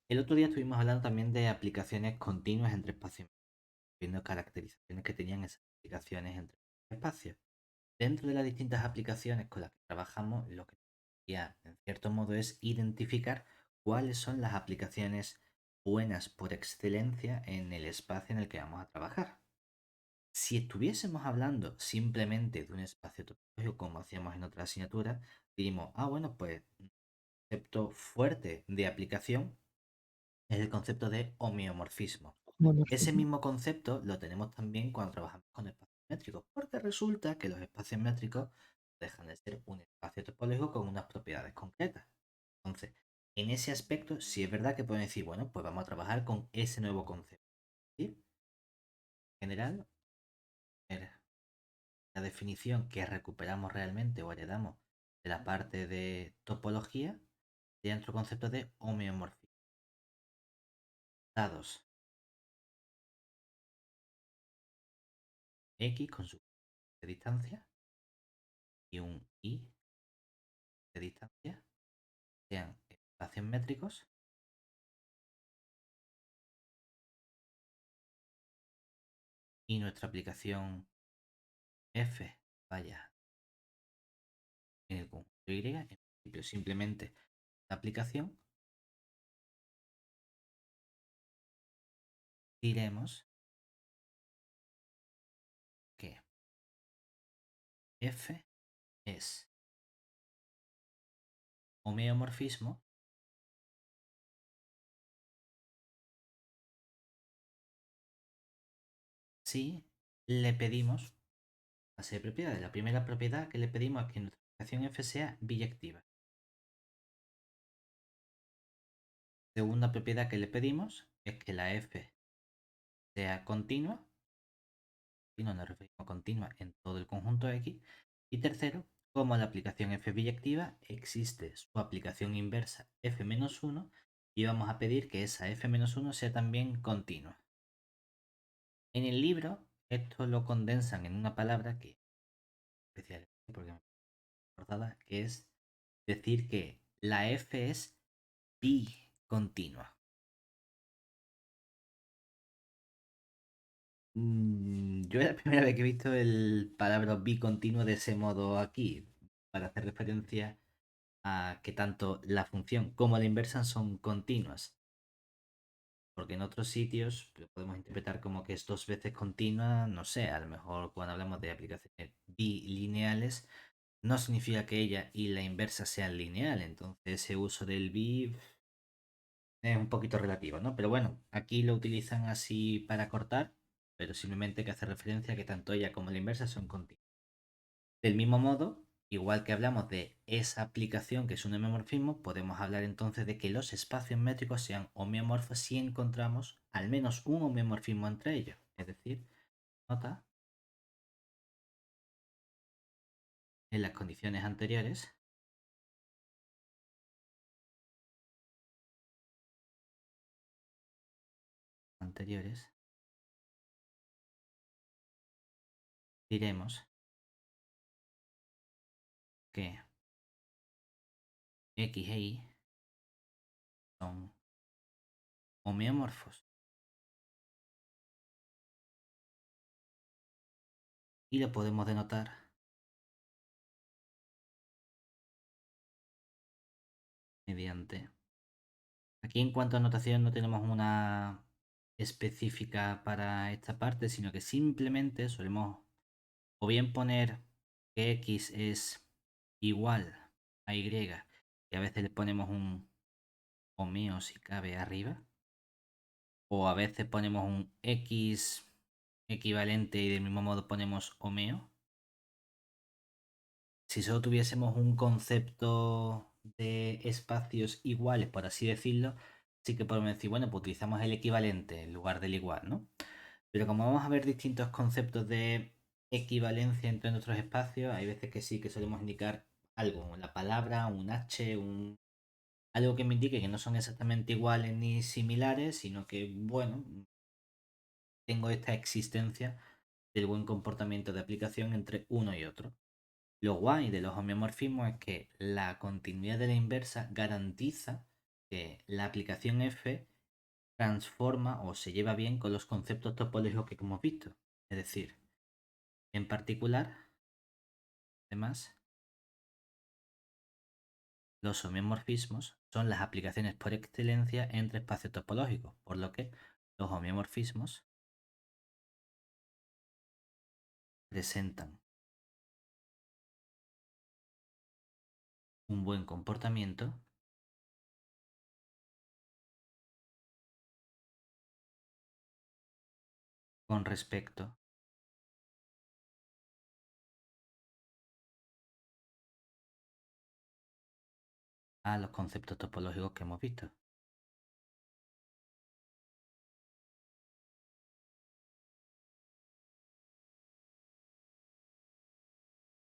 El otro día estuvimos hablando también de aplicaciones continuas entre espacios, viendo caracterizaciones que tenían esas aplicaciones entre espacios. Dentro de las distintas aplicaciones con las que trabajamos, lo que ya en cierto modo es identificar cuáles son las aplicaciones buenas por excelencia en el espacio en el que vamos a trabajar. Si estuviésemos hablando simplemente de un espacio topológico como hacíamos en otra asignatura, diríamos, bueno, pues un concepto fuerte de aplicación es el concepto de homeomorfismo. Ese Homomorfismo. mismo concepto lo tenemos también cuando trabajamos con espacios métricos, porque resulta que los espacios métricos dejan de ser un espacio topológico con unas propiedades concretas. Entonces, en ese aspecto, sí es verdad que pueden decir, bueno, pues vamos a trabajar con ese nuevo concepto. ¿Sí? En general, la definición que recuperamos realmente o heredamos de la parte de topología sería nuestro concepto de homeomorfismo. Dados X con su de distancia y un Y de distancia sean espacios métricos y nuestra aplicación f vaya en el conjunto Y, en principio simplemente la aplicación, diremos que f es homeomorfismo si le pedimos una serie de propiedades. La primera propiedad que le pedimos es que nuestra aplicación f sea biyectiva. Segunda propiedad que le pedimos es que la f sea continua, y no nos referimos a continua en todo el conjunto X. Y tercero, como la aplicación f biyectiva, existe su aplicación inversa f-1 y vamos a pedir que esa f-1 sea también continua. En el libro, esto lo condensan en una palabra que especial, porque me acordaba, que es decir que la f es bicontinua. Yo es la primera vez que he visto el palabra bicontinuo de ese modo aquí, para hacer referencia a que tanto la función como la inversa son continuas. Porque en otros sitios lo podemos interpretar como que es dos veces continua, no sé, a lo mejor cuando hablamos de aplicaciones bilineales, no significa que ella y la inversa sean lineales. Entonces ese uso del bi es un poquito relativo, ¿no? Pero bueno, aquí lo utilizan así para cortar, pero simplemente que hace referencia a que tanto ella como la inversa son continuas. Del mismo modo, igual que hablamos de esa aplicación que es un homeomorfismo, podemos hablar entonces de que los espacios métricos sean homeomorfos si encontramos al menos un homeomorfismo entre ellos. Es decir, nota en las condiciones anteriores, diremos que X e Y son homeomorfos y lo podemos denotar mediante. Aquí en cuanto a notación no tenemos una específica para esta parte, sino que simplemente solemos o bien poner que X es igual a Y, y a veces le ponemos un homeo si cabe arriba, o a veces ponemos un X equivalente y del mismo modo ponemos homeo. Si solo tuviésemos un concepto de espacios iguales, por así decirlo, sí que podemos decir, bueno, pues utilizamos el equivalente en lugar del igual, ¿no? Pero como vamos a ver distintos conceptos de equivalencia entre nuestros espacios, hay veces que sí que solemos indicar algo, la palabra, un H, algo que me indique que no son exactamente iguales ni similares, sino que, bueno, tengo esta existencia del buen comportamiento de aplicación entre uno y otro. Lo guay de los homeomorfismos es que la continuidad de la inversa garantiza que la aplicación F transforma o se lleva bien con los conceptos topológicos que hemos visto. Es decir, en particular, además, los homeomorfismos son las aplicaciones por excelencia entre espacios topológicos, por lo que los homeomorfismos presentan un buen comportamiento con respecto a los conceptos topológicos que hemos visto.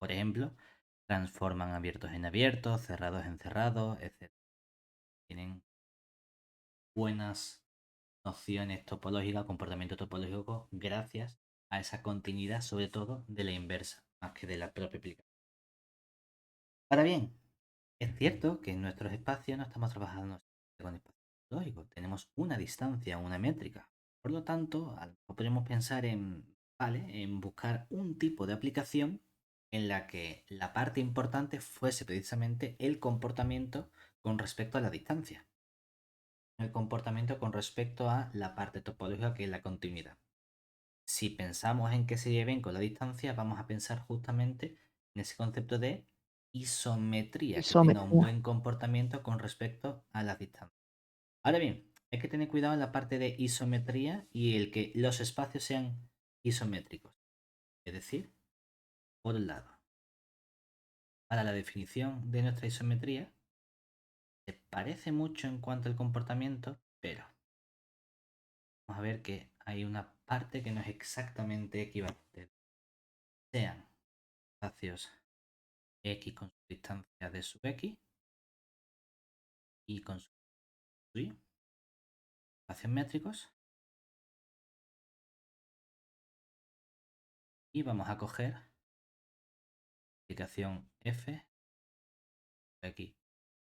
Por ejemplo, transforman abiertos en abiertos, cerrados en cerrados, etc. Tienen buenas nociones topológicas, comportamiento topológico, gracias a esa continuidad, sobre todo de la inversa, más que de la propia aplicación. Ahora bien, es cierto que en nuestros espacios no estamos trabajando con espacios topológicos, tenemos una distancia, una métrica. Por lo tanto, a lo mejor podemos pensar en buscar un tipo de aplicación en la que la parte importante fuese precisamente el comportamiento con respecto a la distancia. El comportamiento con respecto a la parte topológica que es la continuidad. Si pensamos en que se lleven con la distancia, vamos a pensar justamente en ese concepto de isometría, que tenga un Isometría. buen comportamiento con respecto a las distancias. Ahora bien, hay que tener cuidado en la parte de isometría y el que los espacios sean isométricos. Es decir, por un lado, para la definición de nuestra isometría, se parece mucho en cuanto al comportamiento, pero vamos a ver que hay una parte que no es exactamente equivalente. Sean espacios x con su distancia de sub x y con su y, espacios métricos, y vamos a coger aplicación f x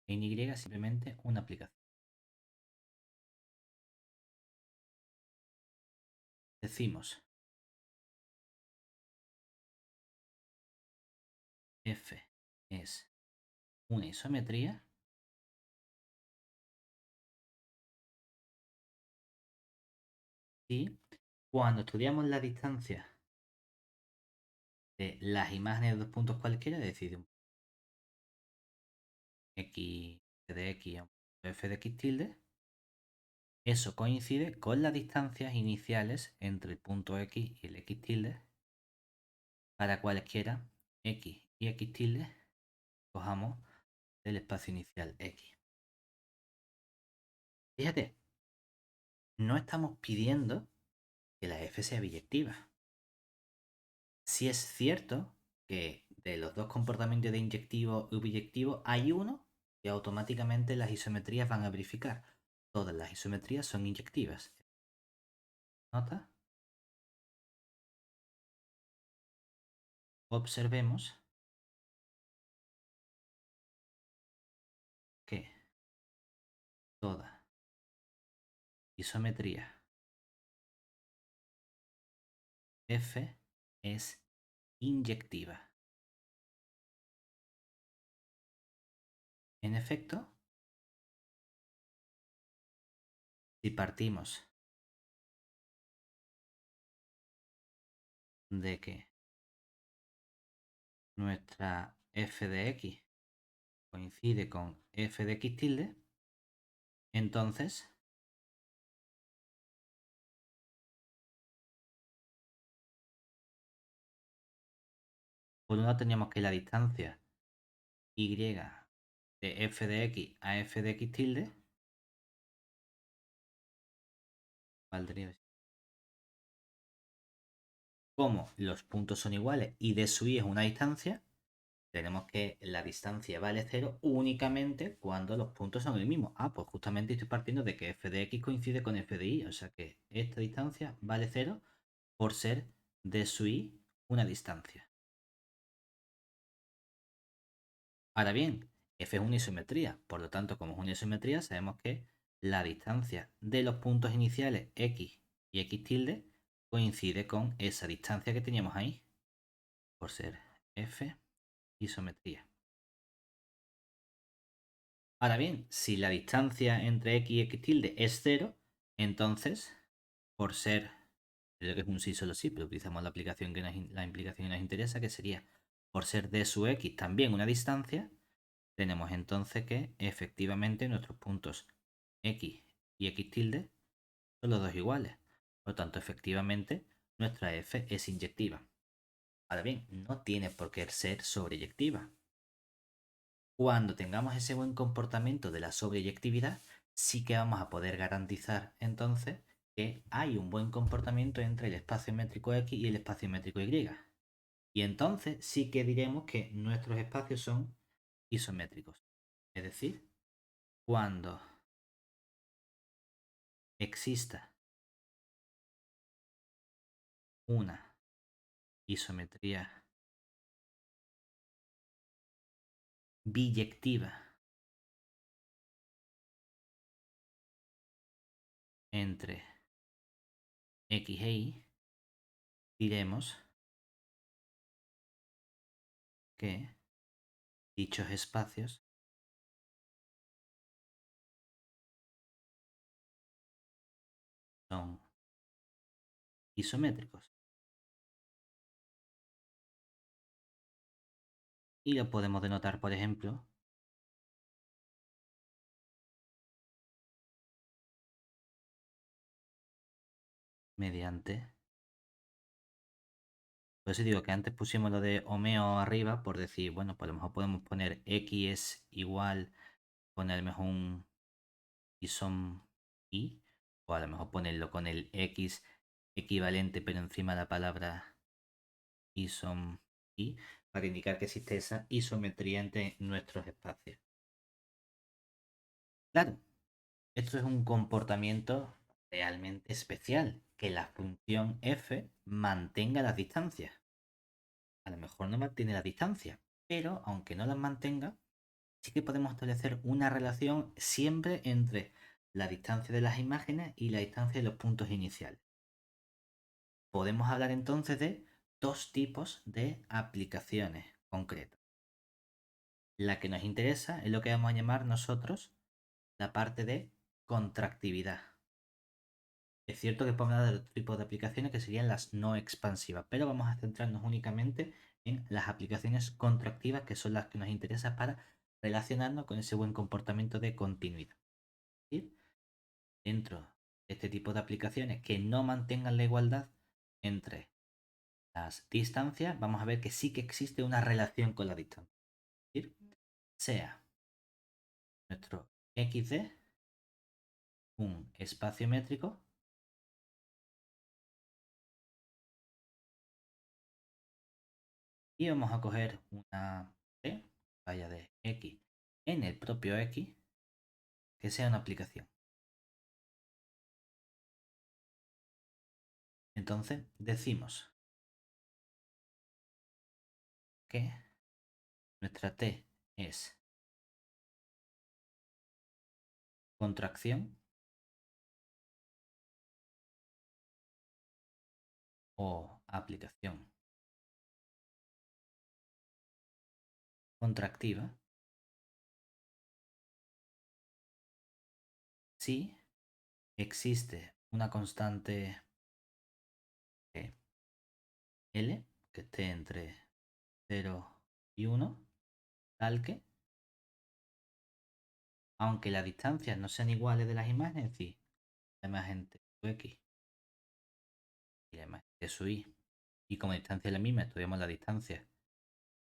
en y, simplemente una aplicación. Decimos f es una isometría y cuando estudiamos la distancia de las imágenes de dos puntos cualquiera, es decir, un x de x a un f de x tilde, eso coincide con las distancias iniciales entre el punto x y el x tilde para cualquiera x y x tilde cojamos del espacio inicial x. Fíjate, no estamos pidiendo que la f sea biyectiva. Si es cierto que de los dos comportamientos de inyectivo y biyectivo hay uno que automáticamente las isometrías van a verificar. Todas las isometrías son inyectivas. ¿Nota? Observemos que toda isometría f es inyectiva. En efecto, si partimos de que nuestra f de x coincide con f de x tilde, entonces por un lado teníamos que la distancia y de f de x a f de x tilde valdría como los puntos son iguales y de su y es una distancia, tenemos que la distancia vale 0 únicamente cuando los puntos son el mismo. Ah, pues justamente estoy partiendo de que f de x coincide con f de y, o sea que esta distancia vale 0 por ser de su y una distancia. Ahora bien, F es una isometría, por lo tanto, como es una isometría, sabemos que la distancia de los puntos iniciales X y X tilde coincide con esa distancia que teníamos ahí, por ser F isometría. Ahora bien, si la distancia entre X y X tilde es cero, entonces, por ser, creo que es un sí solo sí, pero utilizamos la aplicación la implicación que nos interesa, que sería por ser d sub X también una distancia, tenemos entonces que efectivamente nuestros puntos X y X tilde son los dos iguales. Por lo tanto, efectivamente, nuestra F es inyectiva. Ahora bien, no tiene por qué ser sobreyectiva. Cuando tengamos ese buen comportamiento de la sobreyectividad, sí que vamos a poder garantizar entonces que hay un buen comportamiento entre el espacio métrico X y el espacio métrico Y. Y entonces sí que diremos que nuestros espacios son isométricos. Es decir, cuando exista una isometría biyectiva entre X e Y, diremos que dichos espacios son isométricos. Y lo podemos denotar, por ejemplo, mediante... Por eso digo que antes pusimos lo de Homeo arriba por decir, bueno, pues a lo mejor podemos poner X es igual, poner mejor un isom y, o a lo mejor ponerlo con el X equivalente pero encima de la palabra isom y, para indicar que existe esa isometría entre nuestros espacios. Claro, esto es un comportamiento realmente especial, que la función f mantenga las distancias. A lo mejor no mantiene la distancia, pero aunque no las mantenga, sí que podemos establecer una relación siempre entre la distancia de las imágenes y la distancia de los puntos iniciales. Podemos hablar entonces de dos tipos de aplicaciones concretas. La que nos interesa es lo que vamos a llamar nosotros la parte de contractividad. Es cierto que podemos hablar de otro tipo de aplicaciones que serían las no expansivas, pero vamos a centrarnos únicamente en las aplicaciones contractivas, que son las que nos interesan para relacionarnos con ese buen comportamiento de continuidad. ¿Sí? Dentro de este tipo de aplicaciones que no mantengan la igualdad entre las distancias, vamos a ver que sí que existe una relación con la distancia. ¿Sí? Sea nuestro XD un espacio métrico y vamos a coger una T, vaya de X, en el propio X, que sea una aplicación. Entonces decimos que nuestra T es contracción o aplicación contractiva si existe una constante L que esté entre 0 y 1, tal que, aunque las distancias no sean iguales de las imágenes, es decir, la imagen de su X y la imagen de su Y, y como distancia es la misma, estudiamos la distancia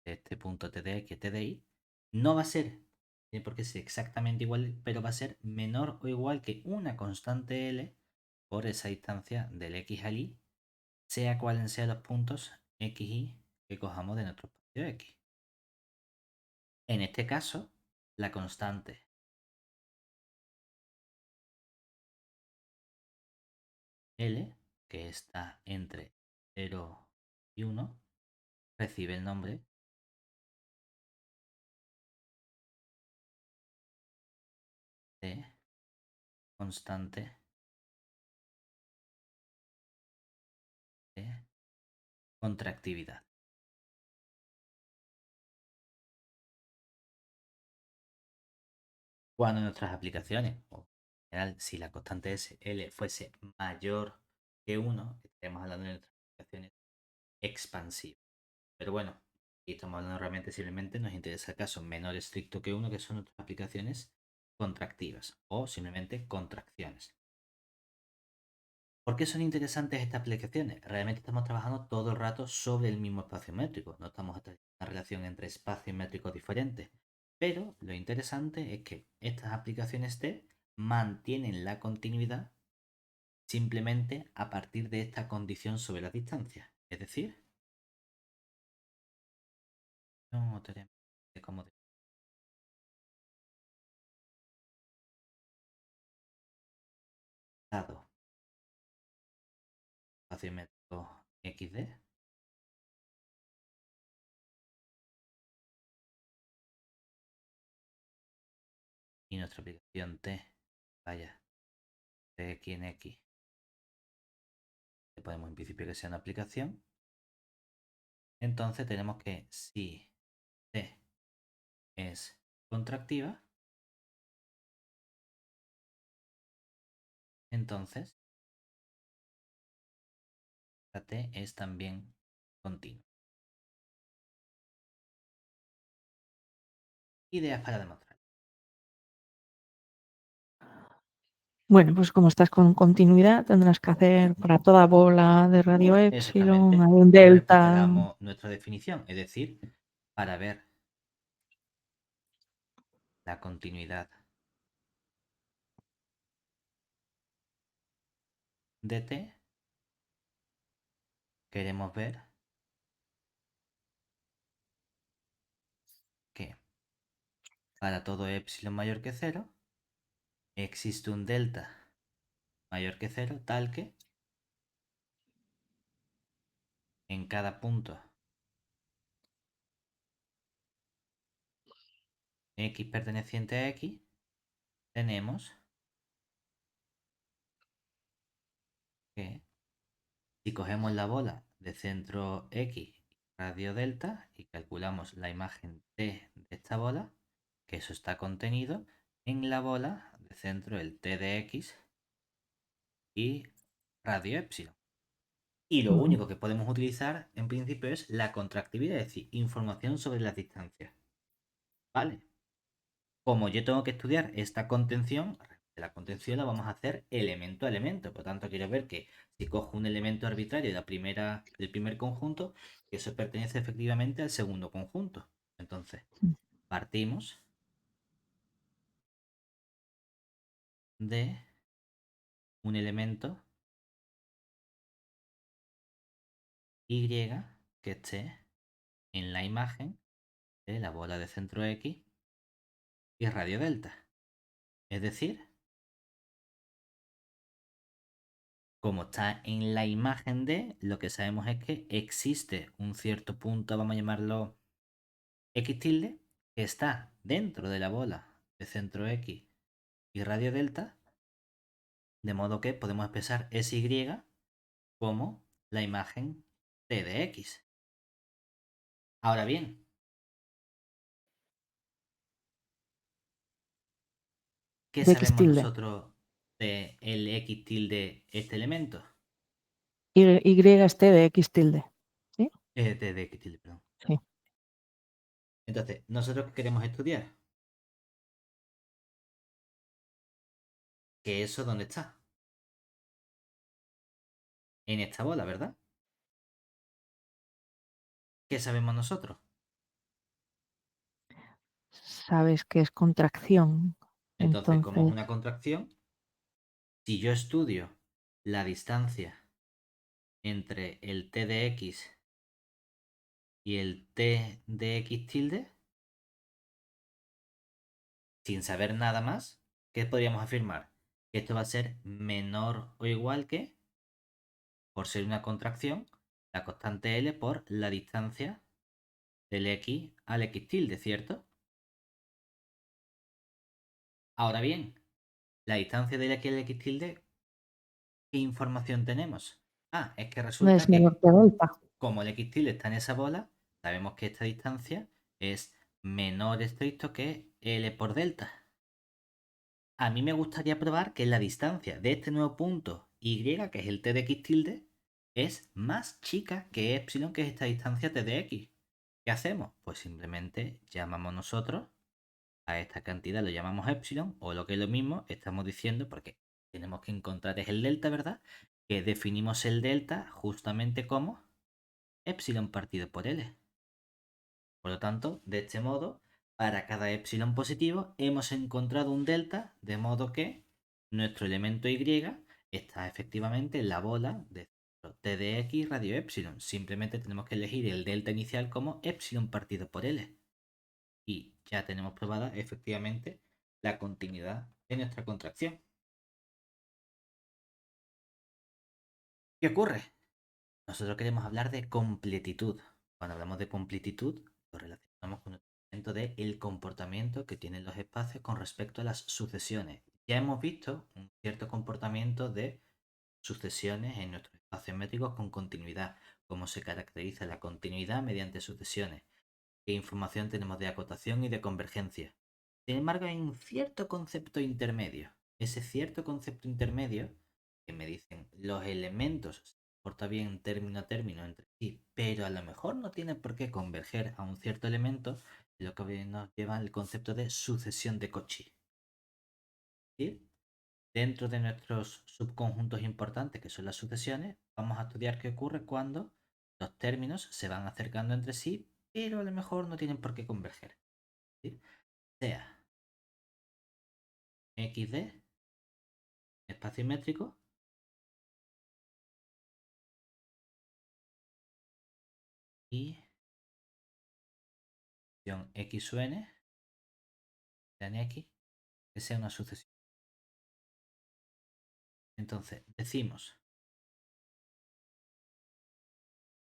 de este punto T de X y T de Y, no va a ser, tiene por qué ser exactamente igual, pero va a ser menor o igual que una constante L por esa distancia del X al Y, sea cualen sean los puntos X, Y que cojamos de nuestro espacio X. En este caso, la constante L, que está entre 0 y 1, recibe el nombre de constante de contractividad. Cuando nuestras aplicaciones, o en general, si la constante L fuese mayor que 1, estaríamos hablando de nuestras aplicaciones expansivas. Pero bueno, aquí estamos hablando realmente simplemente, nos interesa el caso menor estricto que 1, que son nuestras aplicaciones contractivas o simplemente contracciones. ¿Por qué son interesantes estas aplicaciones? Realmente estamos trabajando todo el rato sobre el mismo espacio métrico, no estamos estableciendo una relación entre espacios métricos diferentes. Pero lo interesante es que estas aplicaciones T mantienen la continuidad simplemente a partir de esta condición sobre la distancia. Es decir, no tenemos como dado espacio métrico XD y nuestra aplicación T, vaya, de X en X, le podemos en principio que sea una aplicación. Entonces tenemos que si T es contractiva, entonces la T es también continua. Ideas para demostrar. Bueno, pues como estás con continuidad, tendrás que hacer para toda bola de radio epsilon, hay un delta. Recuperamos nuestra definición, es decir, para ver la continuidad de T, queremos ver que para todo epsilon mayor que 0 existe un delta mayor que 0 tal que en cada punto X perteneciente a X tenemos que si cogemos la bola de centro X radio delta y calculamos la imagen T de esta bola, que eso está contenido en la bola de centro el T de X y radio epsilon. Y lo único que podemos utilizar en principio es la contractividad, es decir, información sobre las distancias. ¿Vale? Como yo tengo que estudiar esta contención, la contención la vamos a hacer elemento a elemento. Por tanto, quiero ver que si cojo un elemento arbitrario del primer conjunto, que eso pertenece efectivamente al segundo conjunto. Entonces, partimos de un elemento Y que esté en la imagen de la bola de centro X y radio delta. Es decir, como está en la imagen D, lo que sabemos es que existe un cierto punto, vamos a llamarlo X tilde, que está dentro de la bola de centro X y radio delta, de modo que podemos expresar SY como la imagen T de X. Ahora bien, ¿qué De X sabemos tilde. nosotros de el X tilde, este elemento? Y es T de X tilde. ¿Sí? De X tilde, perdón. Sí. Entonces, ¿nosotros qué queremos estudiar? Que eso, ¿dónde está? En esta bola, ¿verdad? ¿Qué sabemos nosotros? Sabes que es contracción. Entonces, como es Entonces, una contracción, si yo estudio la distancia entre el T de X y el T de X tilde, sin saber nada más, ¿qué podríamos afirmar? Que esto va a ser menor o igual que, por ser una contracción, la constante L por la distancia del X al X tilde, ¿cierto? Ahora bien, La distancia del x al x tilde, ¿qué información tenemos? Es que Es resulta menor que que delta. como el x tilde está en esa bola, sabemos que esta distancia es menor estricto que L por delta. A mí me gustaría probar que la distancia de este nuevo punto y, que es el t de x tilde, es más chica que epsilon, que es esta distancia t de x. ¿Qué hacemos? Pues simplemente llamamos nosotros a esta cantidad, lo llamamos epsilon, o lo que es lo mismo, estamos diciendo, porque tenemos que encontrar es el delta, ¿verdad? Que definimos el delta justamente como epsilon partido por L. Por lo tanto, de este modo, para cada epsilon positivo hemos encontrado un delta, de modo que nuestro elemento y está efectivamente en la bola de t de x radio epsilon. Simplemente tenemos que elegir el delta inicial como epsilon partido por L. Y ya tenemos probada efectivamente la continuidad de nuestra contracción. ¿Qué ocurre? Nosotros queremos hablar de completitud. Cuando hablamos de completitud, lo relacionamos con el concepto del comportamiento que tienen los espacios con respecto a las sucesiones. Ya hemos visto un cierto comportamiento de sucesiones en nuestros espacios métricos con continuidad, cómo se caracteriza la continuidad mediante sucesiones, qué información tenemos de acotación y de convergencia. Sin embargo, hay un cierto concepto intermedio. Ese cierto concepto intermedio que me dicen los elementos se comportan bien término a término entre sí, pero a lo mejor no tienen por qué converger a un cierto elemento, lo que nos lleva al concepto de sucesión de Cauchy. ¿Sí? Dentro de nuestros subconjuntos importantes, que son las sucesiones, vamos a estudiar qué ocurre cuando los términos se van acercando entre sí, pero a lo mejor no tienen por qué converger. ¿Sí? Sea xd, espacio métrico, y x sub n, tan x, que sea una sucesión. Entonces, decimos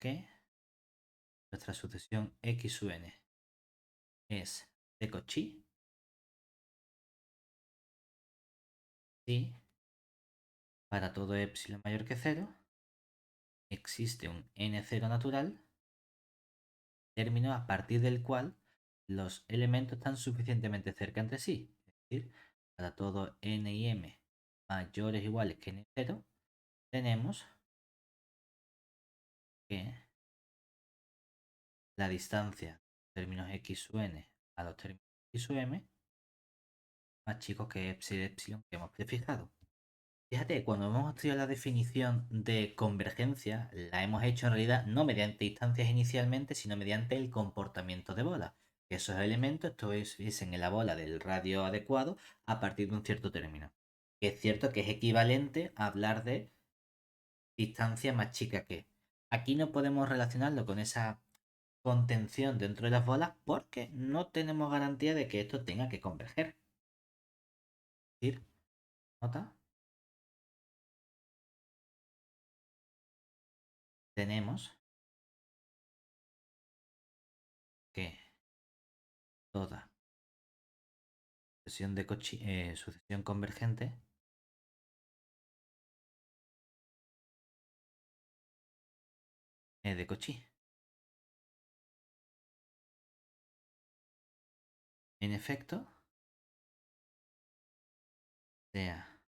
que nuestra sucesión x sub n es de Cauchy si para todo epsilon mayor que 0 existe un n0 natural, término a partir del cual los elementos están suficientemente cerca entre sí. Es decir, para todo n y m mayores o iguales que n0, tenemos que la distancia de términos x sub n a los términos x sub m más chicos que epsilon que hemos prefijado. Fíjate, cuando hemos estudiado la definición de convergencia, la hemos hecho en realidad no mediante instancias inicialmente, sino mediante el comportamiento de bola. Que esos elementos estuviesen en la bola del radio adecuado a partir de un cierto término. Que es cierto que es equivalente a hablar de distancia más chica que. Aquí no podemos relacionarlo con esa contención dentro de las bolas porque no tenemos garantía de que esto tenga que converger. Es decir, ¿nota? Tenemos que toda sucesión convergente es de Cauchy. En efecto, sea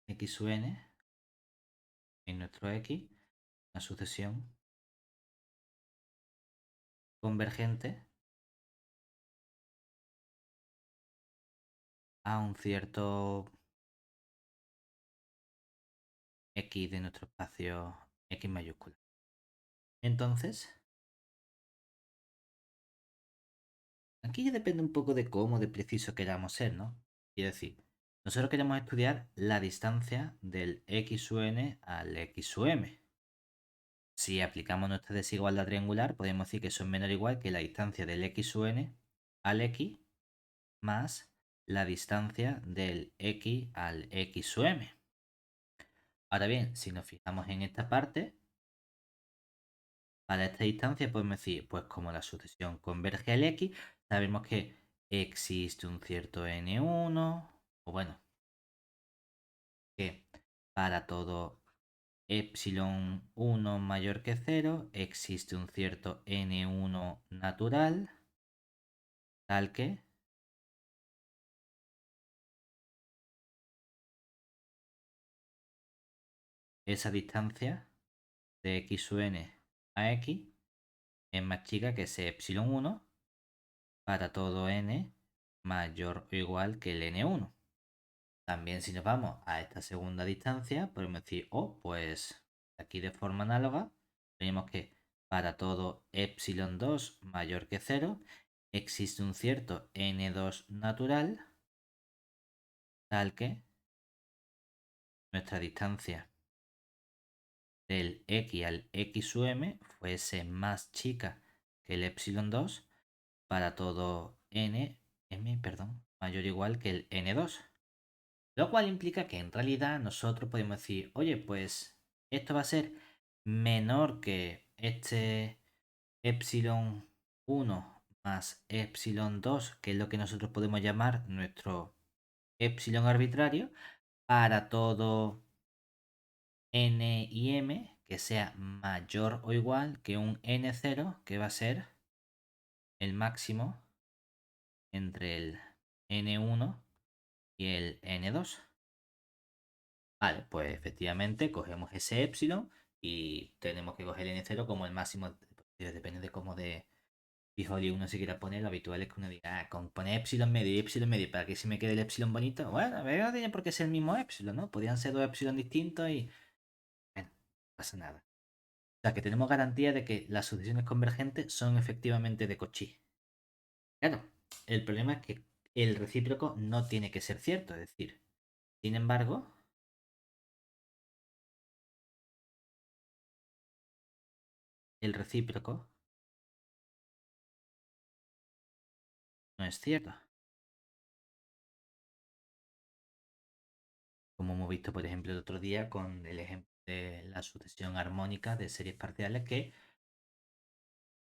x sub n en nuestro x, una sucesión convergente a un cierto x de nuestro espacio x mayúscula. Entonces, aquí ya depende un poco de cómo de preciso queramos ser, ¿no? Quiero decir, nosotros queremos estudiar la distancia del x sub n al x sub m. Si aplicamos nuestra desigualdad triangular, podemos decir que eso es menor o igual que la distancia del x sub n al x más la distancia del x al x sub m. Ahora bien, si nos fijamos en esta parte, para esta distancia podemos decir, pues como la sucesión converge al x, sabemos que existe un cierto n1, o bueno, que para todo epsilon 1 mayor que 0 existe un cierto n1 natural, tal que esa distancia de x sub n a x es más chica que ese epsilon 1 para todo n mayor o igual que el n1. También si nos vamos a esta segunda distancia, podemos decir, oh, pues aquí de forma análoga, tenemos que para todo epsilon 2 mayor que 0 existe un cierto n2 natural, tal que nuestra distancia del x al x sub m fuese más chica que el epsilon 2 para todo perdón, mayor o igual que el n2. Lo cual implica que en realidad nosotros podemos decir, oye, pues esto va a ser menor que este epsilon 1 más epsilon 2, que es lo que nosotros podemos llamar nuestro epsilon arbitrario, para todo n y m que sea mayor o igual que un n0, que va a ser el máximo entre el n1 y el n2. Vale, pues efectivamente cogemos ese epsilon y tenemos que coger el n0 como el máximo. Depende de cómo de fijoli uno se quiera poner. Lo habitual es que uno diga, con poner epsilon medio y epsilon medio para que se me quede el epsilon bonito. Bueno, no tiene por qué ser el mismo epsilon, ¿no? Podrían ser dos epsilon distintos y. Bueno, no pasa nada. O sea que tenemos garantía de que las sucesiones convergentes son efectivamente de Cauchy. Claro, el problema es que el recíproco no tiene que ser cierto. Es decir, sin embargo, el recíproco no es cierto. Como hemos visto, por ejemplo, el otro día con el ejemplo de la sucesión armónica de series parciales que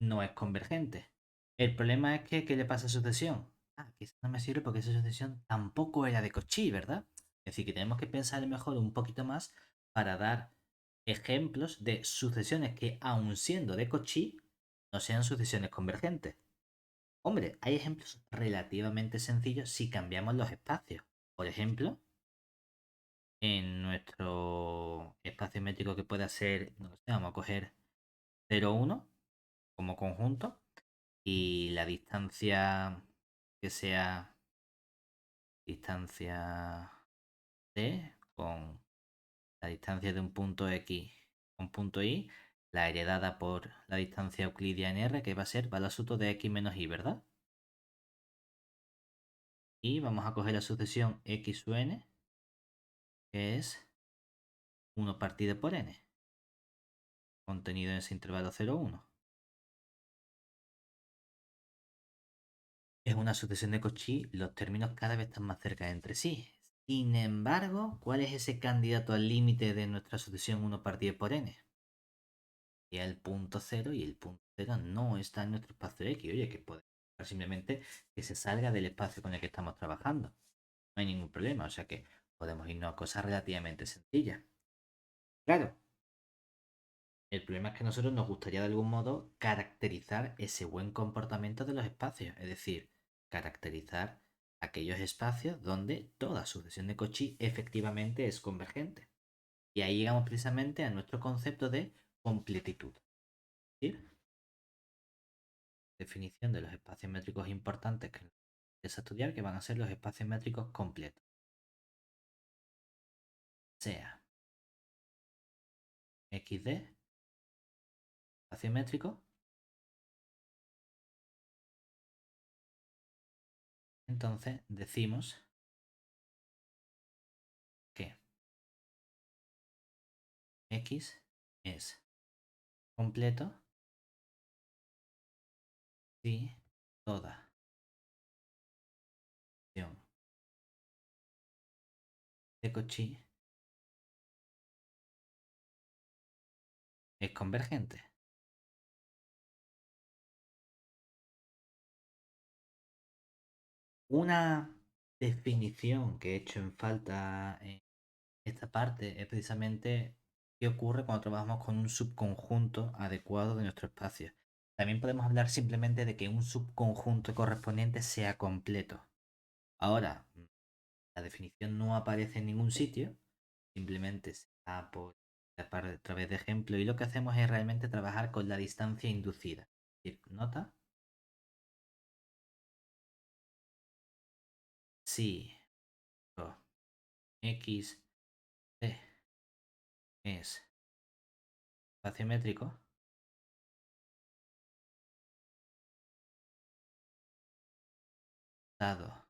no es convergente. El problema es que, ¿qué le pasa a sucesión? Ah, quizás no me sirve porque esa sucesión tampoco era de Cauchy, ¿verdad? Es decir, que tenemos que pensar mejor un poquito más para dar ejemplos de sucesiones que, aun siendo de Cauchy, no sean sucesiones convergentes. Hombre, hay ejemplos relativamente sencillos si cambiamos los espacios. Por ejemplo, en nuestro espacio métrico que pueda ser, no sé, vamos a coger 0,1 como conjunto y la distancia que sea distancia D con la distancia de un punto X con punto Y, la heredada por la distancia euclidia en R, que va a ser valor de X menos Y, ¿verdad? Y vamos a coger la sucesión X sub n, que es 1 partido por n, contenido en ese intervalo 0,1. Es una sucesión de Cauchy, los términos cada vez están más cerca entre sí. Sin embargo, ¿cuál es ese candidato al límite de nuestra sucesión 1 partido por n? Y el punto 0 y el punto 0 no está en nuestro espacio X. Oye, que puede ser simplemente que se salga del espacio con el que estamos trabajando. No hay ningún problema, o sea que podemos irnos a cosas relativamente sencillas. Claro, el problema es que a nosotros nos gustaría de algún modo caracterizar ese buen comportamiento de los espacios, es decir, caracterizar aquellos espacios donde toda sucesión de Cauchy efectivamente es convergente. Y ahí llegamos precisamente a nuestro concepto de completitud. ¿Sí? Definición de los espacios métricos importantes que es estudiar, que van a ser los espacios métricos completos. Sea XD, espacio métrico, entonces decimos que X es completo si toda función de Cauchy es convergente. Una definición que he hecho en falta en esta parte es precisamente qué ocurre cuando trabajamos con un subconjunto adecuado de nuestro espacio. También podemos hablar simplemente de que un subconjunto correspondiente sea completo. Ahora, la definición no aparece en ningún sitio, simplemente se da por a través de ejemplo y lo que hacemos es realmente trabajar con la distancia inducida. Es decir, nota, si x es espacio métrico, dado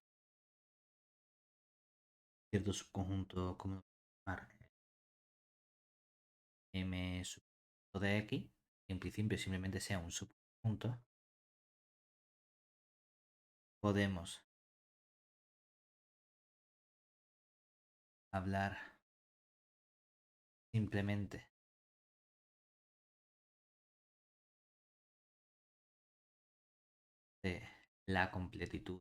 cierto subconjunto como m subconjunto de x, que en principio simplemente sea un subconjunto, podemos hablar simplemente de la completitud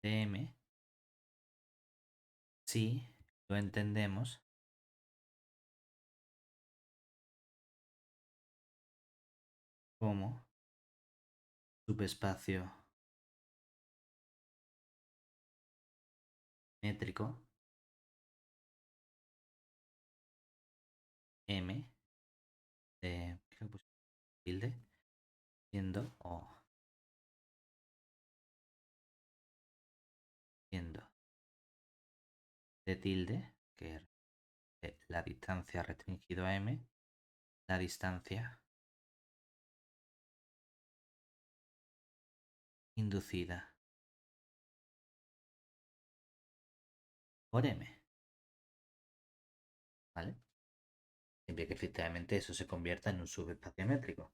de m si lo entendemos como subespacio métrico m de creo que puse tilde siendo o siendo de tilde, que es la distancia restringido a m, la distancia inducida por m, ¿vale? Siempre que efectivamente eso se convierta en un subespacio métrico.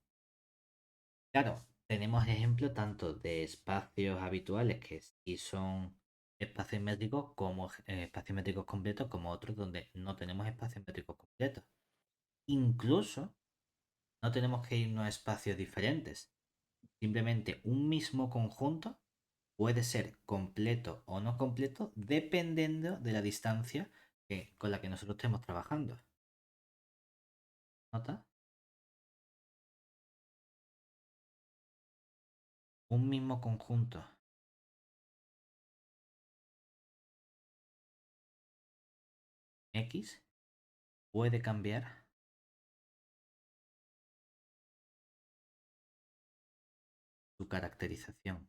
Claro, tenemos ejemplos tanto de espacios habituales que sí son espacios métricos como espacios métricos completos, como otros donde no tenemos espacios métricos completos. Incluso no tenemos que irnos a espacios diferentes. Simplemente un mismo conjunto puede ser completo o no completo dependiendo de la distancia con la que nosotros estemos trabajando. ¿Nota? Un mismo conjunto X puede cambiar su caracterización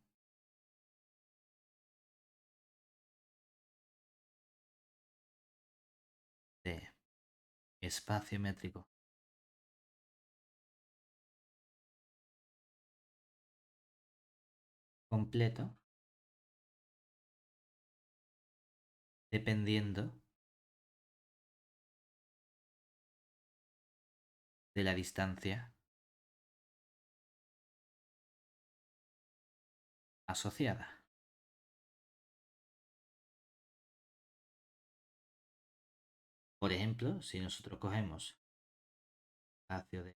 de espacio métrico completo dependiendo de la distancia asociada. Por ejemplo, si nosotros cogemos espacio de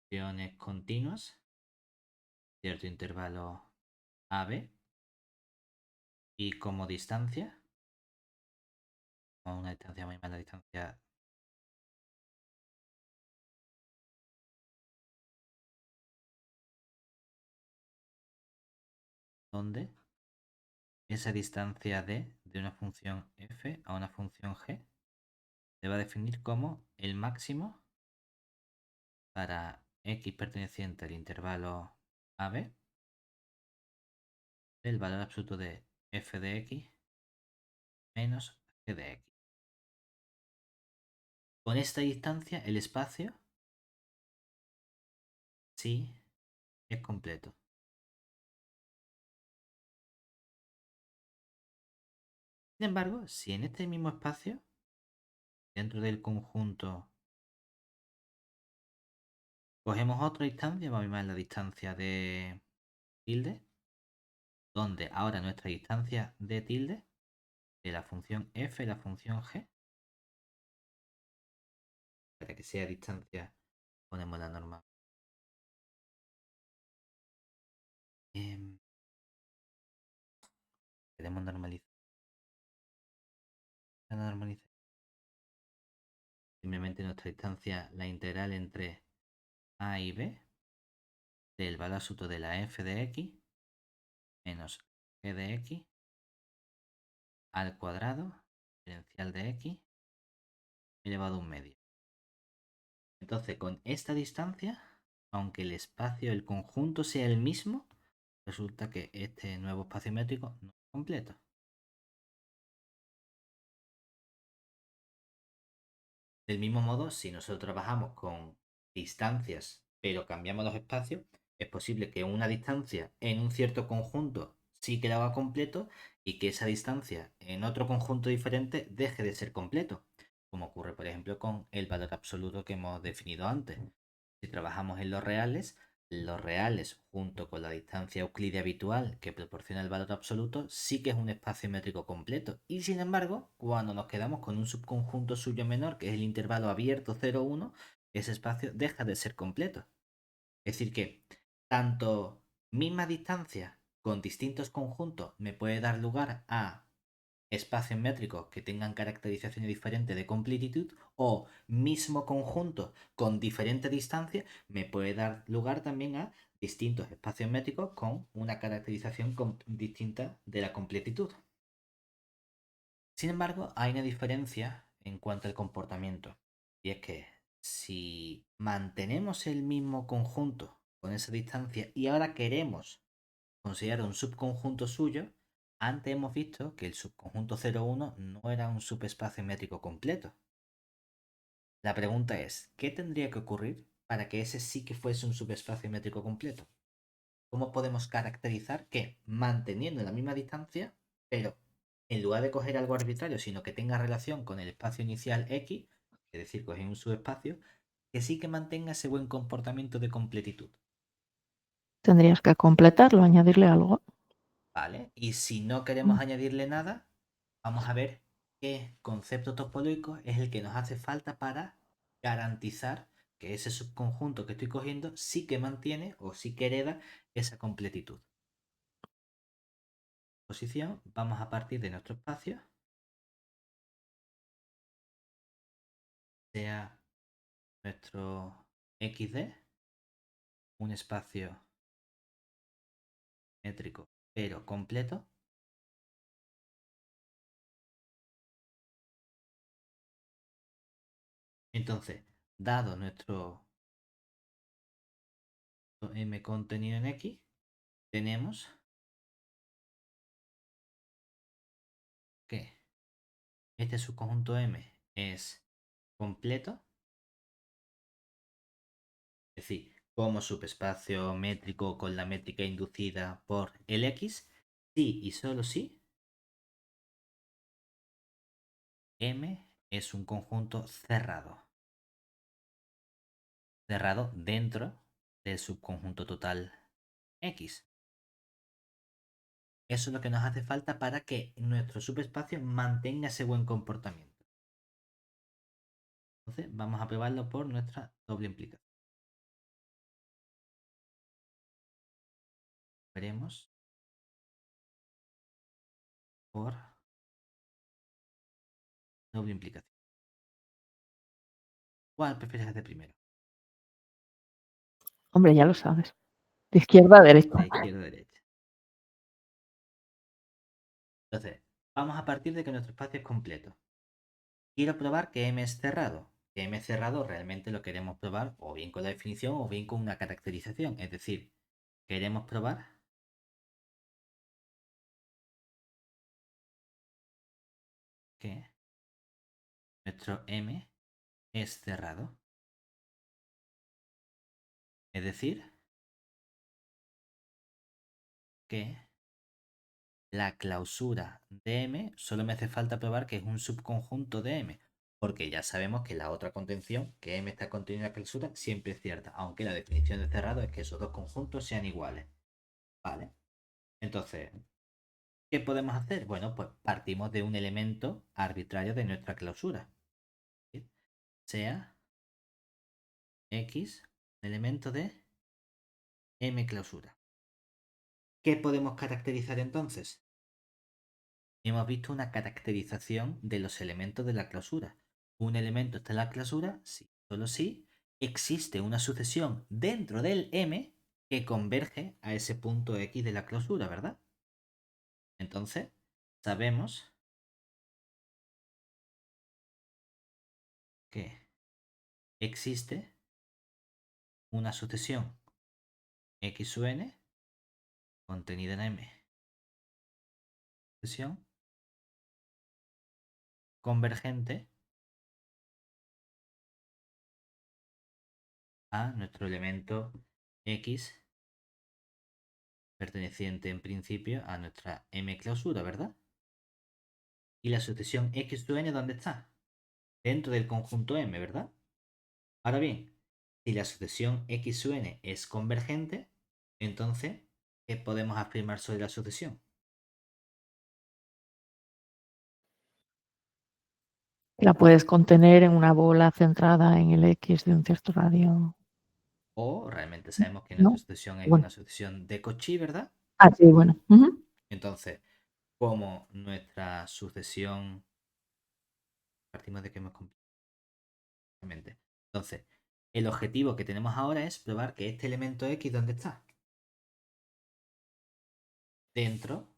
funciones continuas, cierto intervalo AB, y como distancia, o una distancia muy mala distancia donde esa distancia de una función f a una función g se va a definir como el máximo para x perteneciente al intervalo AB del valor absoluto de f de x menos g de x. Con esta distancia el espacio sí es completo. Sin embargo, si en este mismo espacio, dentro del conjunto, cogemos otra distancia, vamos a llamar la distancia de tilde, donde ahora nuestra distancia de tilde de la función f y la función g, para que sea distancia, ponemos la norma Em, queremos normalizar. Simplemente nuestra distancia, la integral entre a y b del valor absoluto de la f de x menos g de x al cuadrado diferencial de x elevado a un medio. Entonces, con esta distancia, aunque el espacio, el conjunto sea el mismo, resulta que este nuevo espacio métrico no es completo. Del mismo modo, si nosotros trabajamos con distancias, pero cambiamos los espacios, es posible que una distancia en un cierto conjunto sí quedaba completo y que esa distancia en otro conjunto diferente deje de ser completo, como ocurre por ejemplo con el valor absoluto que hemos definido antes. Si trabajamos en los reales junto con la distancia euclídea habitual que proporciona el valor absoluto sí que es un espacio métrico completo. Y sin embargo, cuando nos quedamos con un subconjunto suyo menor, que es el intervalo abierto 0,1, ese espacio deja de ser completo. Es decir que tanto misma distancia con distintos conjuntos me puede dar lugar a espacios métricos que tengan caracterizaciones diferentes de completitud o mismo conjunto con diferente distancia me puede dar lugar también a distintos espacios métricos con una caracterización distinta de la completitud. Sin embargo, hay una diferencia en cuanto al comportamiento y es que si mantenemos el mismo conjunto con esa distancia y ahora queremos considerar un subconjunto suyo, antes hemos visto que el subconjunto 0,1 no era un subespacio métrico completo. La pregunta es, ¿qué tendría que ocurrir para que ese sí que fuese un subespacio métrico completo? ¿Cómo podemos caracterizar que manteniendo la misma distancia, pero en lugar de coger algo arbitrario, sino que tenga relación con el espacio inicial X, es decir, coger un subespacio, que sí que mantenga ese buen comportamiento de completitud? Tendrías que completarlo, añadirle algo. ¿Vale? Y si no queremos Mm. añadirle nada, vamos a ver qué concepto topológico es el que nos hace falta para garantizar que ese subconjunto que estoy cogiendo sí que mantiene o sí que hereda esa completitud. Posición, vamos a partir de nuestro espacio, sea nuestro XD, un espacio métrico pero completo. Entonces, dado nuestro M contenido en X, tenemos que este subconjunto M es completo, es decir, como subespacio métrico con la métrica inducida por el X, si y solo si M es un conjunto cerrado, cerrado dentro del subconjunto total X. Eso es lo que nos hace falta para que nuestro subespacio mantenga ese buen comportamiento. Entonces, vamos a probarlo por nuestra doble implicación. Veremos por doble implicación. ¿Cuál prefieres hacer primero? Hombre, ya lo sabes. De izquierda a derecha. De izquierda a derecha. Entonces, vamos a partir de que nuestro espacio es completo. Quiero probar que M es cerrado. Que M es cerrado realmente lo queremos probar o bien con la definición o bien con una caracterización. Es decir, queremos probar que nuestro M es cerrado. Es decir, que la clausura de M solo me hace falta probar que es un subconjunto de M. Porque ya sabemos que la otra contención, que M está contenida en la clausura, siempre es cierta. Aunque la definición de cerrado es que esos dos conjuntos sean iguales. ¿Vale? Entonces, ¿qué podemos hacer? Bueno, pues partimos de un elemento arbitrario de nuestra clausura. ¿Sí? Sea X elemento de M clausura. ¿Qué podemos caracterizar entonces? Hemos visto una caracterización de los elementos de la clausura. Un elemento está en la clausura, sí, solo si existe una sucesión dentro del M que converge a ese punto X de la clausura, ¿verdad? Entonces, sabemos que existe una sucesión X sub n contenida en M. Sucesión convergente a nuestro elemento X perteneciente en principio a nuestra M clausura, ¿verdad? ¿Y la sucesión X sub n dónde está? Dentro del conjunto M, ¿verdad? Ahora bien, si la sucesión X sub n es convergente, entonces, ¿qué podemos afirmar sobre la sucesión? La puedes contener en una bola centrada en el X de un cierto radio. O realmente sabemos que nuestra ¿No? sucesión es Bueno. una sucesión de Cauchy, ¿verdad? Ah, sí, bueno. Entonces, como nuestra sucesión... Partimos de que hemos completamente. Entonces, el objetivo que tenemos ahora es probar que este elemento X, ¿dónde está? Dentro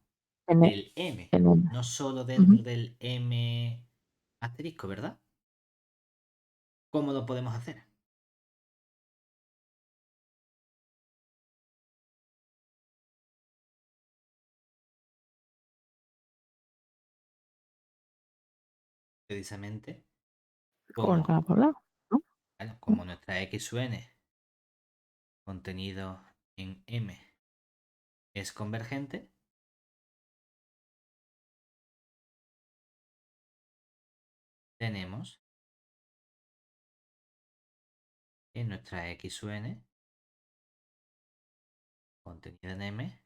En del M. en un- No solo dentro Ujú. del M asterisco, ¿verdad? ¿Cómo lo podemos hacer? Precisamente Con como, la bola, ¿no? bueno, como nuestra X sub n contenido en M es convergente, tenemos que nuestra X sub n contenida en M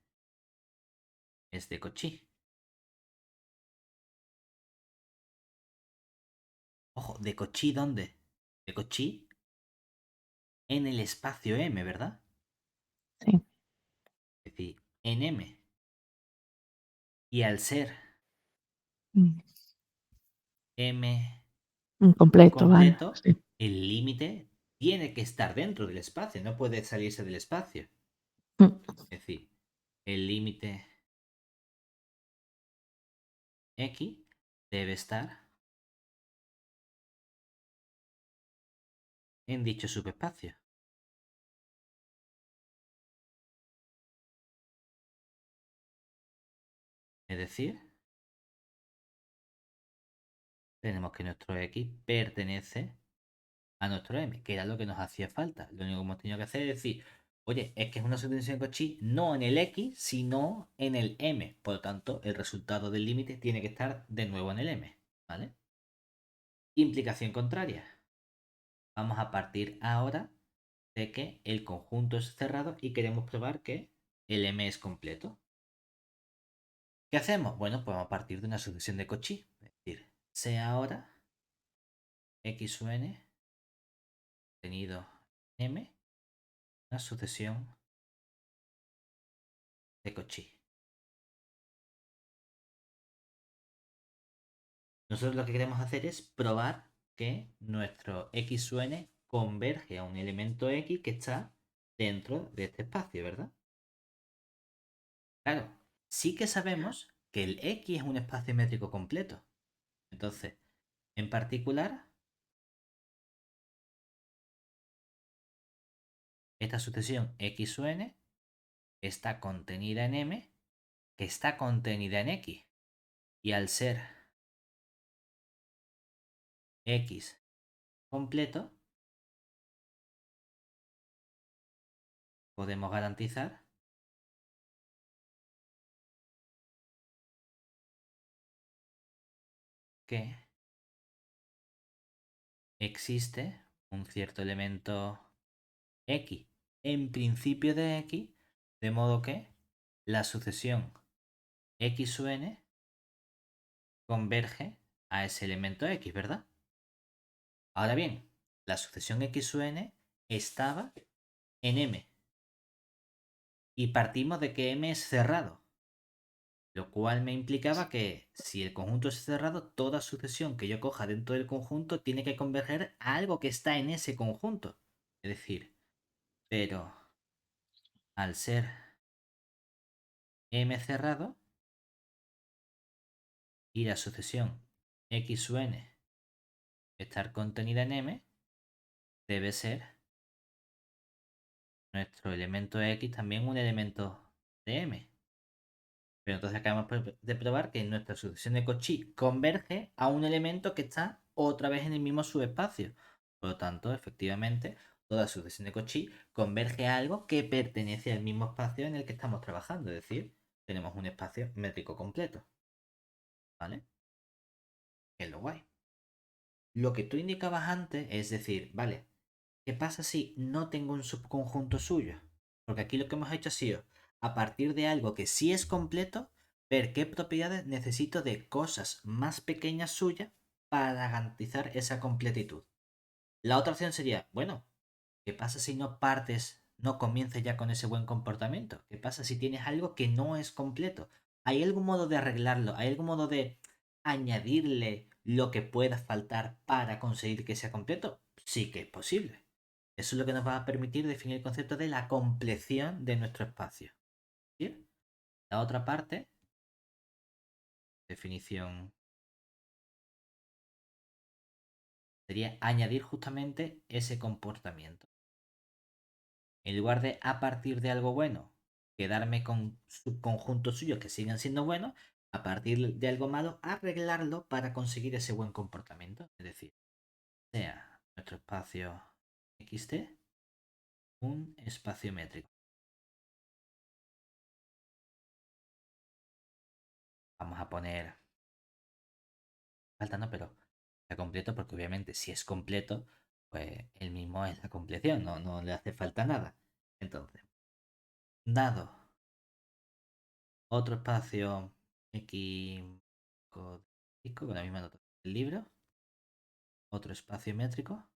es de Cauchy. Ojo, ¿de Cauchy dónde? De Cauchy en el espacio M, ¿verdad? Sí. Es decir, en M. Y al ser Mm. M Incompleto, vale. completo, Sí. el límite tiene que estar dentro del espacio, no puede salirse del espacio. Mm. Es decir, el límite X debe estar en dicho subespacio. Es decir, tenemos que nuestro X pertenece a nuestro M, que era lo que nos hacía falta. Lo único que hemos tenido que hacer es decir, oye, es que es una subtensión de Cauchy no en el X, sino en el M. Por lo tanto, el resultado del límite tiene que estar de nuevo en el M. ¿Vale? Implicación contraria. Vamos a partir ahora de que el conjunto es cerrado y queremos probar que el M es completo. ¿Qué hacemos? Bueno, pues vamos a partir de una sucesión de Cauchy. Es decir, sea ahora X sub n tenido M una sucesión de Cauchy. Nosotros lo que queremos hacer es probar que nuestro X sub n converge a un elemento X que está dentro de este espacio, ¿verdad? Claro, sí que sabemos que el X es un espacio métrico completo. Entonces, en particular, esta sucesión X sub n está contenida en M, que está contenida en X. Y al ser X completo, podemos garantizar que existe un cierto elemento X en principio de X, de modo que la sucesión X sub n converge a ese elemento X, ¿verdad? Ahora bien, la sucesión X sub n estaba en M Y partimos de que M es cerrado, lo cual me implicaba que si el conjunto es cerrado, toda sucesión que yo coja dentro del conjunto tiene que converger a algo que está en ese conjunto. Es decir, pero al ser M cerrado y la sucesión X o N estar contenida en M, debe ser nuestro elemento X también un elemento de M. Pero entonces acabamos de probar que nuestra sucesión de Cauchy converge a un elemento que está otra vez en el mismo subespacio. Por lo tanto, efectivamente, toda sucesión de Cauchy converge a algo que pertenece al mismo espacio en el que estamos trabajando. Es decir, tenemos un espacio métrico completo. ¿Vale? Es lo guay. Lo que tú indicabas antes es decir, vale, ¿qué pasa si no tengo un subconjunto suyo? Porque aquí lo que hemos hecho ha sido, a partir de algo que sí es completo, ver qué propiedades necesito de cosas más pequeñas suyas para garantizar esa completitud. La otra opción sería, bueno, ¿qué pasa si no partes, no comiences ya con ese buen comportamiento? ¿Qué pasa si tienes algo que no es completo? ¿Hay algún modo de arreglarlo? ¿Hay algún modo de añadirle lo que pueda faltar para conseguir que sea completo? Sí que es posible. Eso es lo que nos va a permitir definir el concepto de la compleción de nuestro espacio. ¿Bien? La otra parte, definición, sería añadir justamente ese comportamiento. En lugar de a partir de algo bueno, quedarme con subconjuntos suyos que sigan siendo buenos, a partir de algo malo, arreglarlo para conseguir ese buen comportamiento. Es decir, sea nuestro espacio XT un espacio métrico. Vamos a poner, falta no, pero está completo porque obviamente si es completo, pues el mismo es la compleción, no le hace falta nada. Entonces, dado otro espacio X con la misma nota del libro, otro espacio métrico,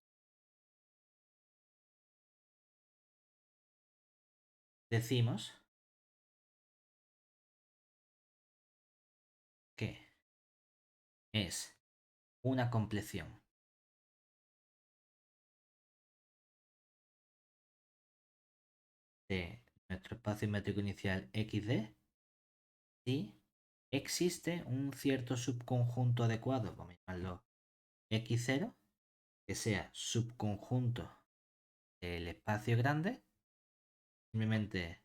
decimos que es una compleción de nuestro espacio métrico inicial XD si existe un cierto subconjunto adecuado, vamos a llamarlo X0, que sea subconjunto del espacio grande, simplemente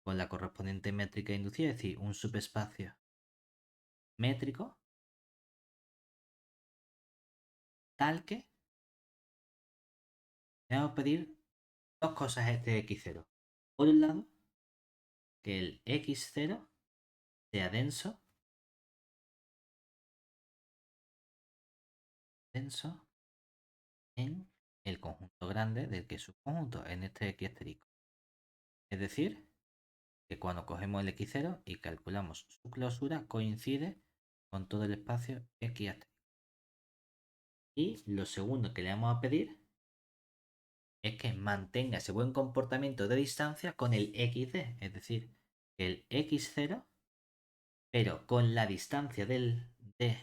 con la correspondiente métrica inducida, es decir, un subespacio métrico, tal que le vamos a pedir dos cosas a este X0. Por un lado, que el X0 sea denso en el conjunto grande del que es subconjunto, en este X asterisco. Es decir, que cuando cogemos el X0 y calculamos su clausura, coincide con todo el espacio X asterisco. Y lo segundo que le vamos a pedir es que mantenga ese buen comportamiento de distancia con el XD, es decir, el X0, pero con la distancia del D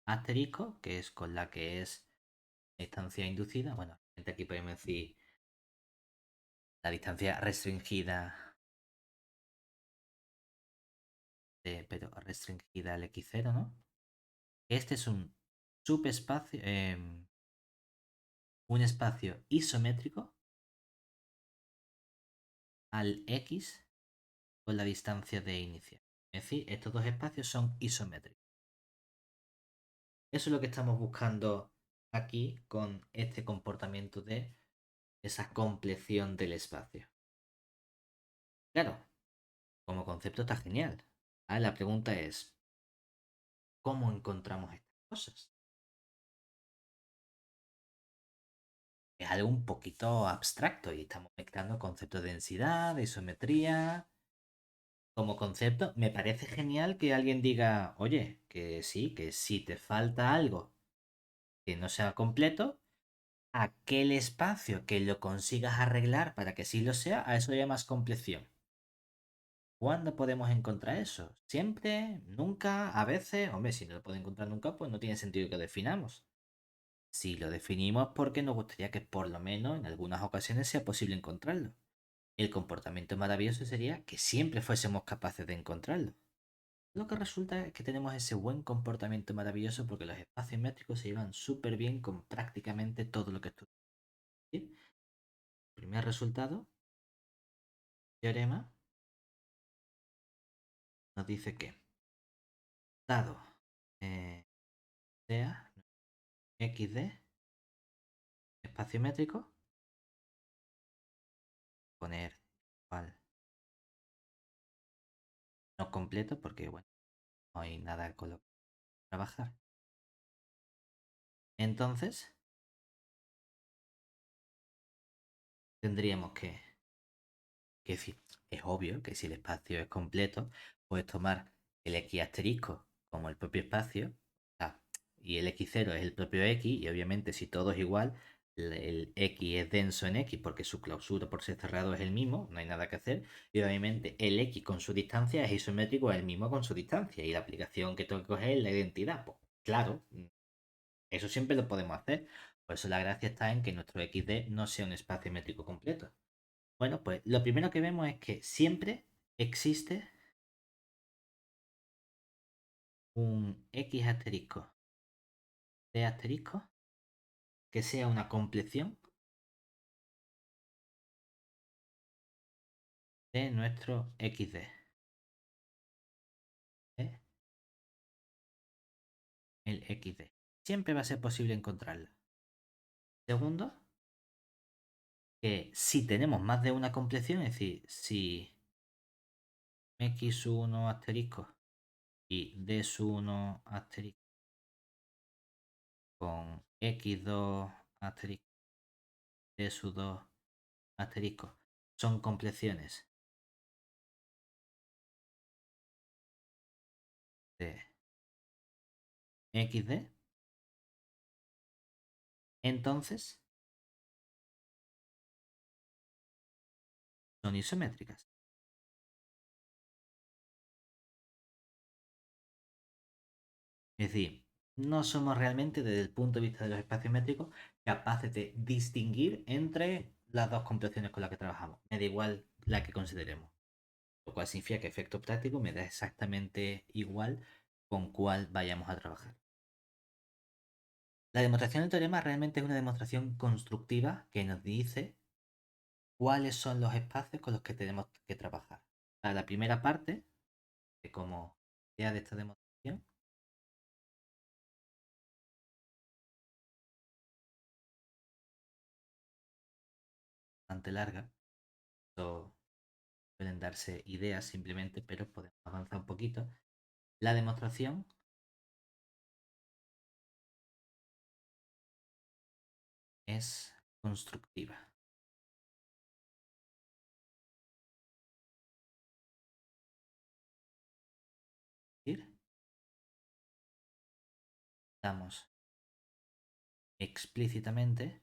asterisco, que es con la que es la distancia inducida. Bueno, aquí podemos decir la distancia restringida, pero restringida al X0, ¿no? Este es un subespacio, un espacio isométrico al X con la distancia de inicio. Es decir, estos dos espacios son isométricos. Eso es lo que estamos buscando aquí con este comportamiento de esa compleción del espacio. Claro, como concepto está genial. La pregunta es, ¿cómo encontramos estas cosas? Es algo un poquito abstracto y estamos mezclando conceptos de densidad, de isometría. Como concepto, me parece genial que alguien diga, oye, que sí, que si te falta algo que no sea completo, aquel espacio que lo consigas arreglar para que sí lo sea, a eso le llamas compleción. ¿Cuándo podemos encontrar eso? ¿Siempre? ¿Nunca? ¿A veces? Hombre, si no lo puedo encontrar nunca, pues no tiene sentido que lo definamos. Si lo definimos porque nos gustaría que por lo menos en algunas ocasiones sea posible encontrarlo. El comportamiento maravilloso sería que siempre fuésemos capaces de encontrarlo. Lo que resulta es que tenemos ese buen comportamiento maravilloso porque los espacios métricos se llevan súper bien con prácticamente todo lo que estudiamos. ¿Sí? Primer resultado, teorema, nos dice que dado sea xd espacio métrico, poner igual no completo porque bueno, no hay nada con lo que trabajar. Entonces tendríamos que decir, es obvio que si el espacio es completo, puedes tomar el x asterisco como el propio espacio, y el x0 es el propio x, y obviamente si todo es igual, el x es denso en x porque su clausura por ser cerrado es el mismo, no hay nada que hacer, y obviamente el x con su distancia es isométrico, es el mismo con su distancia, y la aplicación que tengo que coger es la identidad. Pues claro, eso siempre lo podemos hacer. Por eso la gracia está en que nuestro xd no sea un espacio métrico completo. Bueno, pues lo primero que vemos es que siempre existe un x asterisco de asterisco que sea una compleción de nuestro xd. ¿Eh? El xd. Siempre va a ser posible encontrarlo. Segundo, que si tenemos más de una compleción, es decir, si x1 asterisco y d1 asterisco con x2 asterisco, d2 asterisco son compleciones de xd, entonces son isométricas. Es decir, no somos realmente desde el punto de vista de los espacios métricos capaces de distinguir entre las dos compleciones con las que trabajamos. Me da igual la que consideremos. Lo cual significa que efecto práctico me da exactamente igual con cuál vayamos a trabajar. La demostración del teorema realmente es una demostración constructiva que nos dice cuáles son los espacios con los que tenemos que trabajar. Para la primera parte, que como idea de esta demostración, bastante larga, suelen darse ideas simplemente, pero podemos avanzar un poquito. La demostración es constructiva. Es decir, damos explícitamente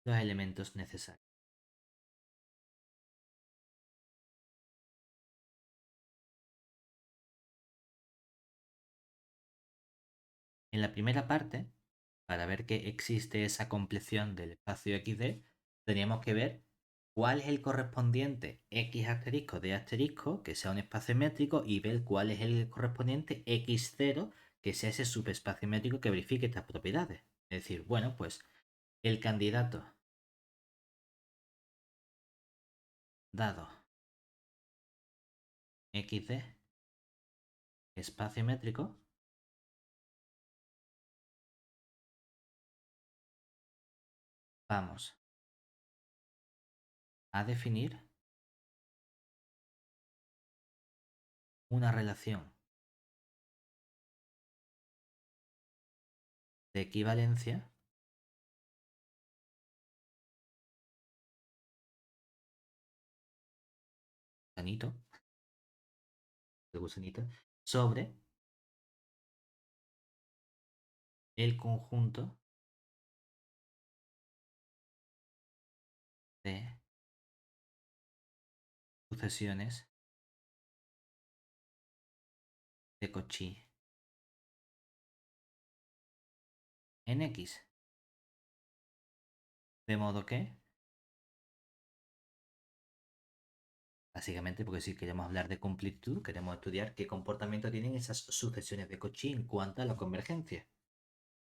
los elementos necesarios. En la primera parte, para ver que existe esa compleción del espacio XD, teníamos que ver cuál es el correspondiente X asterisco de asterisco, que sea un espacio métrico, y ver cuál es el correspondiente X0, que sea ese subespacio métrico que verifique estas propiedades. Es decir, bueno, pues el candidato dado XD espacio métrico, vamos a definir una relación de equivalencia gusanito, el gusanito, sobre el conjunto de sucesiones de Cauchy en X. De modo que, básicamente, porque si queremos hablar de completud, queremos estudiar qué comportamiento tienen esas sucesiones de Cauchy en cuanto a la convergencia.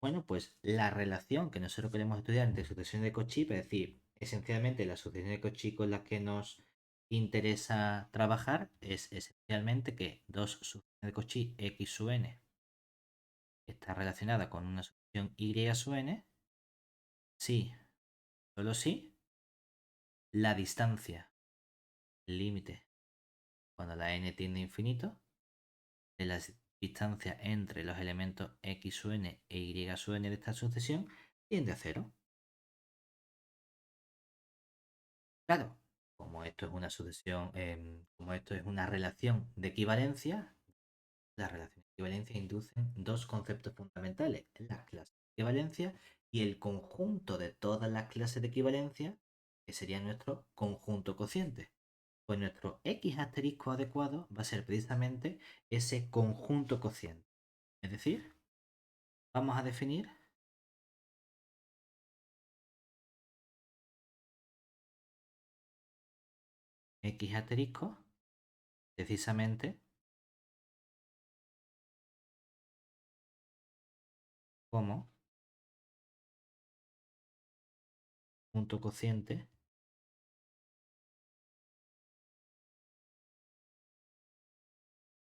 Bueno, pues la relación que nosotros queremos estudiar entre sucesiones de Cauchy, es decir, esencialmente las sucesiones de Cauchy con las que nos interesa trabajar, es esencialmente que dos sucesiones de Cauchy x sub n está relacionada con una sucesión y sub n, sí, solo si la distancia, el límite, cuando la n tiende a infinito, de la distancia entre los elementos x sub n e y sub n de esta sucesión tiende a cero. Claro, como esto es una sucesión, como esto es una relación de equivalencia, las relaciones de equivalencia inducen dos conceptos fundamentales: las clases de equivalencia y el conjunto de todas las clases de equivalencia, que sería nuestro conjunto cociente. Pues nuestro x asterisco adecuado va a ser precisamente ese conjunto cociente. Es decir, vamos a definir x asterisco precisamente como punto cociente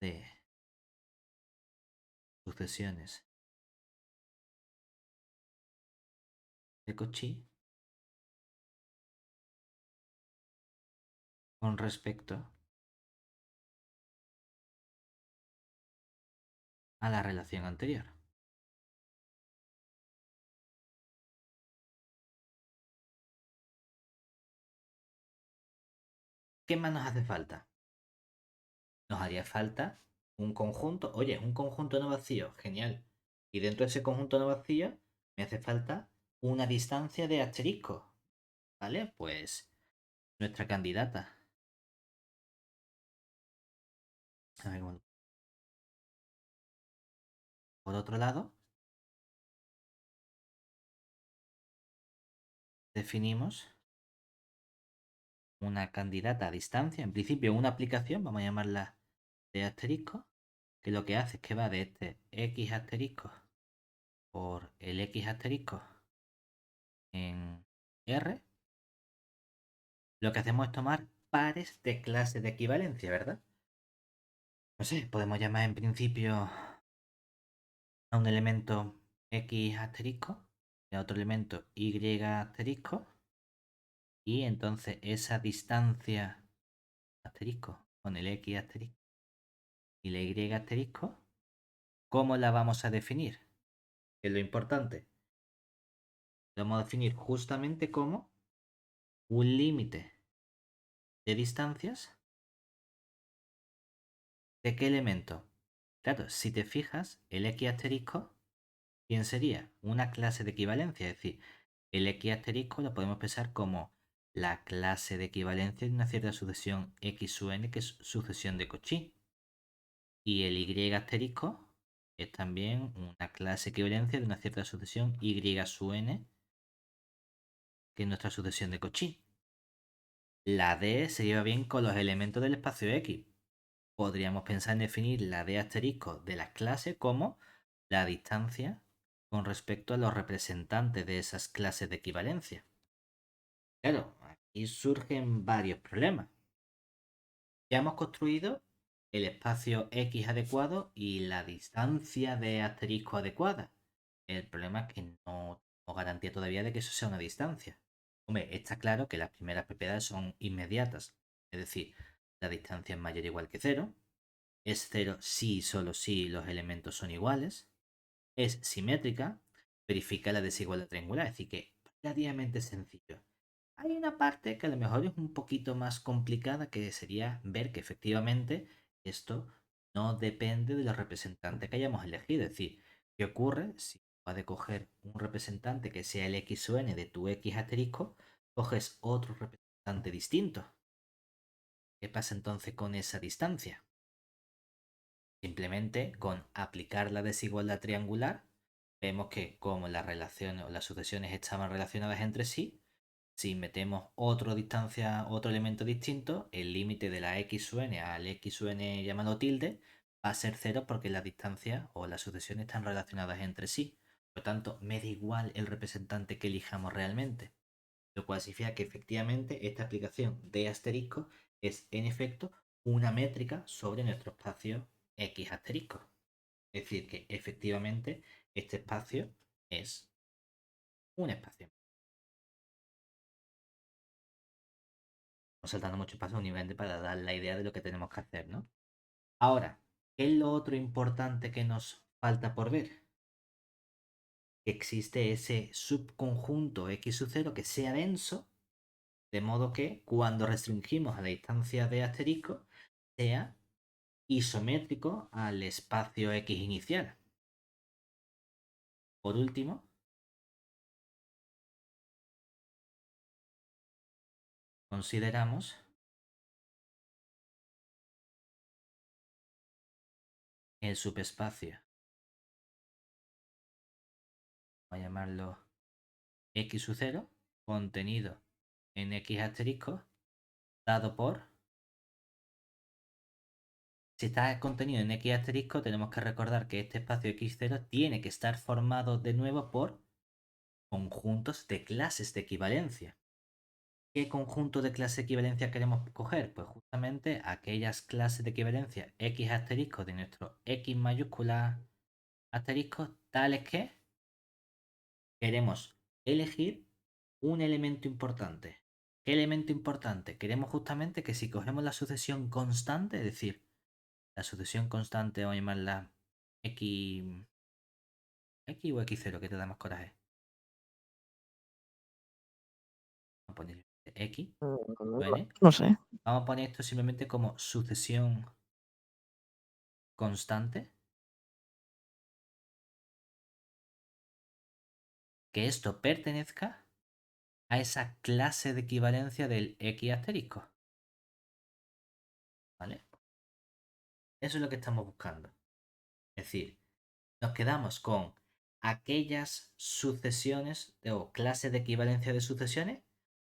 de sucesiones de Cauchy con respecto a la relación anterior. ¿Qué más nos hace falta? Nos haría falta un conjunto. Oye, un conjunto no vacío, genial. Y dentro de ese conjunto no vacío me hace falta una distancia de asterisco. ¿Vale? Pues nuestra candidata. A ver, bueno, por otro lado, definimos una candidata a distancia, en principio una aplicación, vamos a llamarla de asterisco, que lo que hace es que va de este x asterisco por el x asterisco en R. Lo que hacemos es tomar pares de clase de equivalencia, ¿verdad? No sé, podemos llamar en principio a un elemento x asterisco y a otro elemento y asterisco, y entonces esa distancia asterisco con el x asterisco y la y asterisco, ¿cómo la vamos a definir? Que es lo importante. Lo vamos a definir justamente como un límite de distancias. ¿De qué elemento? Claro, si te fijas, el x asterisco, ¿quién sería? Una clase de equivalencia. Es decir, el x asterisco lo podemos pensar como la clase de equivalencia de una cierta sucesión x sub n, que es sucesión de Cauchy. Y el y asterisco es también una clase de equivalencia de una cierta sucesión y sub n, que es nuestra sucesión de Cauchy. La D se lleva bien con los elementos del espacio X. Podríamos pensar en definir la D asterisco de las clases como la distancia con respecto a los representantes de esas clases de equivalencia. Claro, aquí surgen varios problemas. Ya hemos construido el espacio X adecuado y la distancia de asterisco adecuada. El problema es que no garantía todavía de que eso sea una distancia. Hombre, está claro que las primeras propiedades son inmediatas. Es decir, la distancia es mayor o igual que cero. Es cero si y solo si los elementos son iguales. Es simétrica. Verifica la desigualdad triangular. Es decir, que es relativamente sencillo. Hay una parte que a lo mejor es un poquito más complicada, que sería ver que efectivamente esto no depende de los representantes que hayamos elegido. Es decir, ¿qué ocurre si de coger un representante que sea el x o n de tu x asterisco, coges otro representante distinto. ¿Qué pasa entonces con esa distancia? Simplemente con aplicar la desigualdad triangular, vemos que como las relaciones o las sucesiones estaban relacionadas entre sí, si metemos otra distancia, otro elemento distinto, el límite de la x n al x n llamado tilde va a ser cero porque las distancias o las sucesiones están relacionadas entre sí. Por lo tanto, me da igual el representante que elijamos realmente. Lo cual significa que efectivamente esta aplicación de asterisco es en efecto una métrica sobre nuestro espacio x asterisco. Es decir, que efectivamente este espacio es un espacio. Saltando mucho paso únicamente para dar la idea de lo que tenemos que hacer, ¿no? Ahora, ¿qué es lo otro importante que nos falta por ver? Que existe ese subconjunto x sub 0 que sea denso, de modo que cuando restringimos a la distancia de asterisco sea isométrico al espacio x inicial. Por último, consideramos el subespacio, vamos a llamarlo x sub 0, contenido en x asterisco, dado por... Si está contenido en x asterisco, tenemos que recordar que este espacio x0 tiene que estar formado de nuevo por conjuntos de clases de equivalencia. ¿Qué conjunto de clases de equivalencia queremos coger? Pues justamente aquellas clases de equivalencia x asterisco de nuestro x mayúscula asterisco, tales que queremos elegir un elemento importante. ¿Qué elemento importante? Queremos justamente que si cogemos la sucesión constante, es decir, la sucesión constante, vamos a llamarla x, x o x0, que te da más coraje. Vamos a poner x, n. No sé. Vamos a poner esto simplemente como sucesión constante. Que esto pertenezca a esa clase de equivalencia del x asterisco. ¿Vale? Eso es lo que estamos buscando. Es decir, nos quedamos con aquellas sucesiones o clases de equivalencia de sucesiones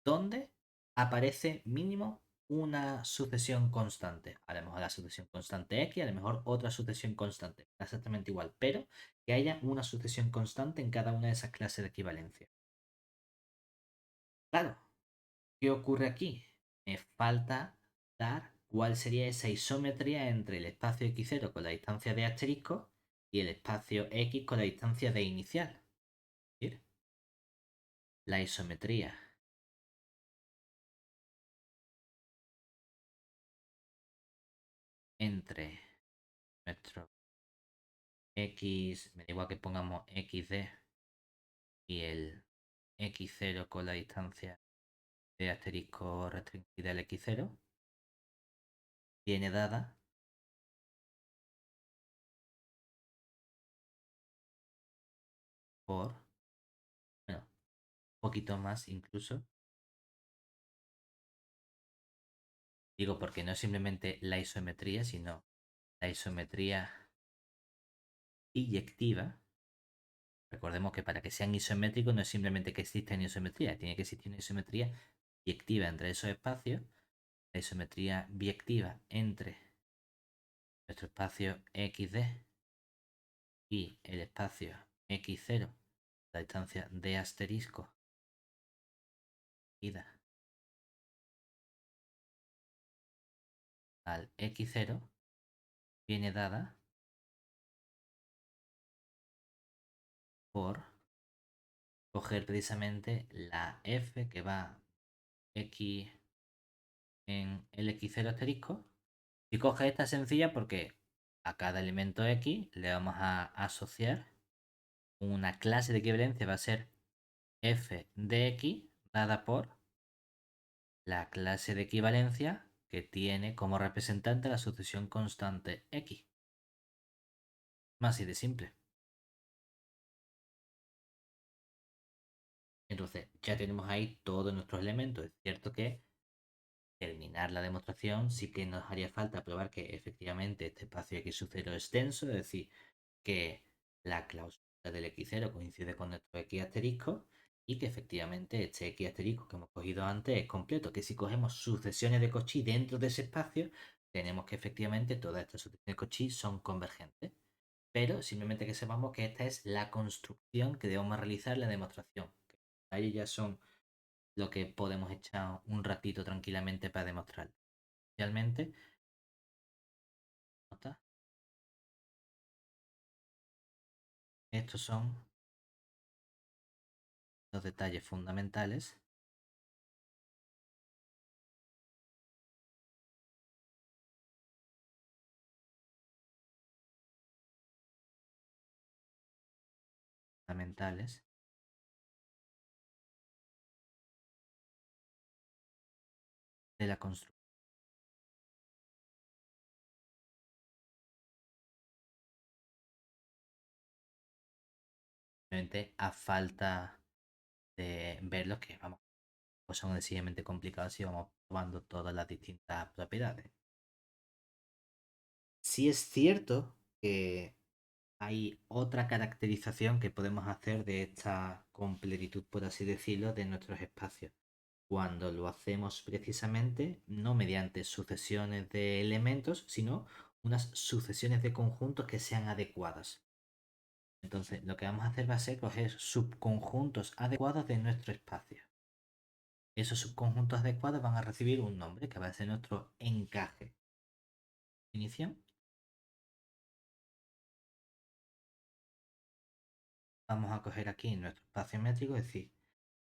donde aparece mínimo una sucesión constante. A lo mejor la sucesión constante x, a lo mejor otra sucesión constante. Exactamente igual, pero que haya una sucesión constante en cada una de esas clases de equivalencia. Claro, ¿qué ocurre aquí? Me falta dar cuál sería esa isometría entre el espacio x0 con la distancia de asterisco y el espacio x con la distancia de inicial. ¿Sí? La isometría entre nuestro x, me da igual que pongamos xd, y el x0 con la distancia de asterisco restringida al x0, viene dada por, bueno, un poquito más incluso. Digo porque no es simplemente la isometría, sino la isometría iyectiva. Recordemos que para que sean isométricos no es simplemente que exista una isometría, tiene que existir una isometría biyectiva entre esos espacios, la isometría biyectiva entre nuestro espacio xd y el espacio x0, la distancia de asterisco ida al x0, viene dada por coger precisamente la f que va x en el x0 asterisco. Y coge esta sencilla porque a cada elemento x le vamos a asociar una clase de equivalencia, va a ser f de x dada por la clase de equivalencia que tiene como representante la sucesión constante x. Más así de simple. Entonces, ya tenemos ahí todos nuestros elementos. Es cierto que terminar la demostración sí que nos haría falta probar que efectivamente este espacio X sub 0 es denso, es decir, que la cláusula del X0 coincide con nuestro X asterisco y que efectivamente este X asterisco que hemos cogido antes es completo, que si cogemos sucesiones de Cauchy dentro de ese espacio, tenemos que efectivamente todas estas sucesiones de Cauchy son convergentes. Pero simplemente que sepamos que esta es la construcción que debemos realizar en la demostración. Ahí ya son lo que podemos echar un ratito tranquilamente para demostrar. Realmente, ¿nota? Estos son los detalles fundamentales fundamentales de la construcción. Obviamente, a falta de verlos, que vamos, pues son sencillamente complicados y vamos probando todas las distintas propiedades. Sí es cierto que hay otra caracterización que podemos hacer de esta completitud, por así decirlo, de nuestros espacios. Cuando lo hacemos precisamente no mediante sucesiones de elementos, sino unas sucesiones de conjuntos que sean adecuadas. Entonces, lo que vamos a hacer va a ser coger subconjuntos adecuados de nuestro espacio. Esos subconjuntos adecuados van a recibir un nombre que va a ser nuestro encaje. Definición. Vamos a coger aquí nuestro espacio métrico, es decir,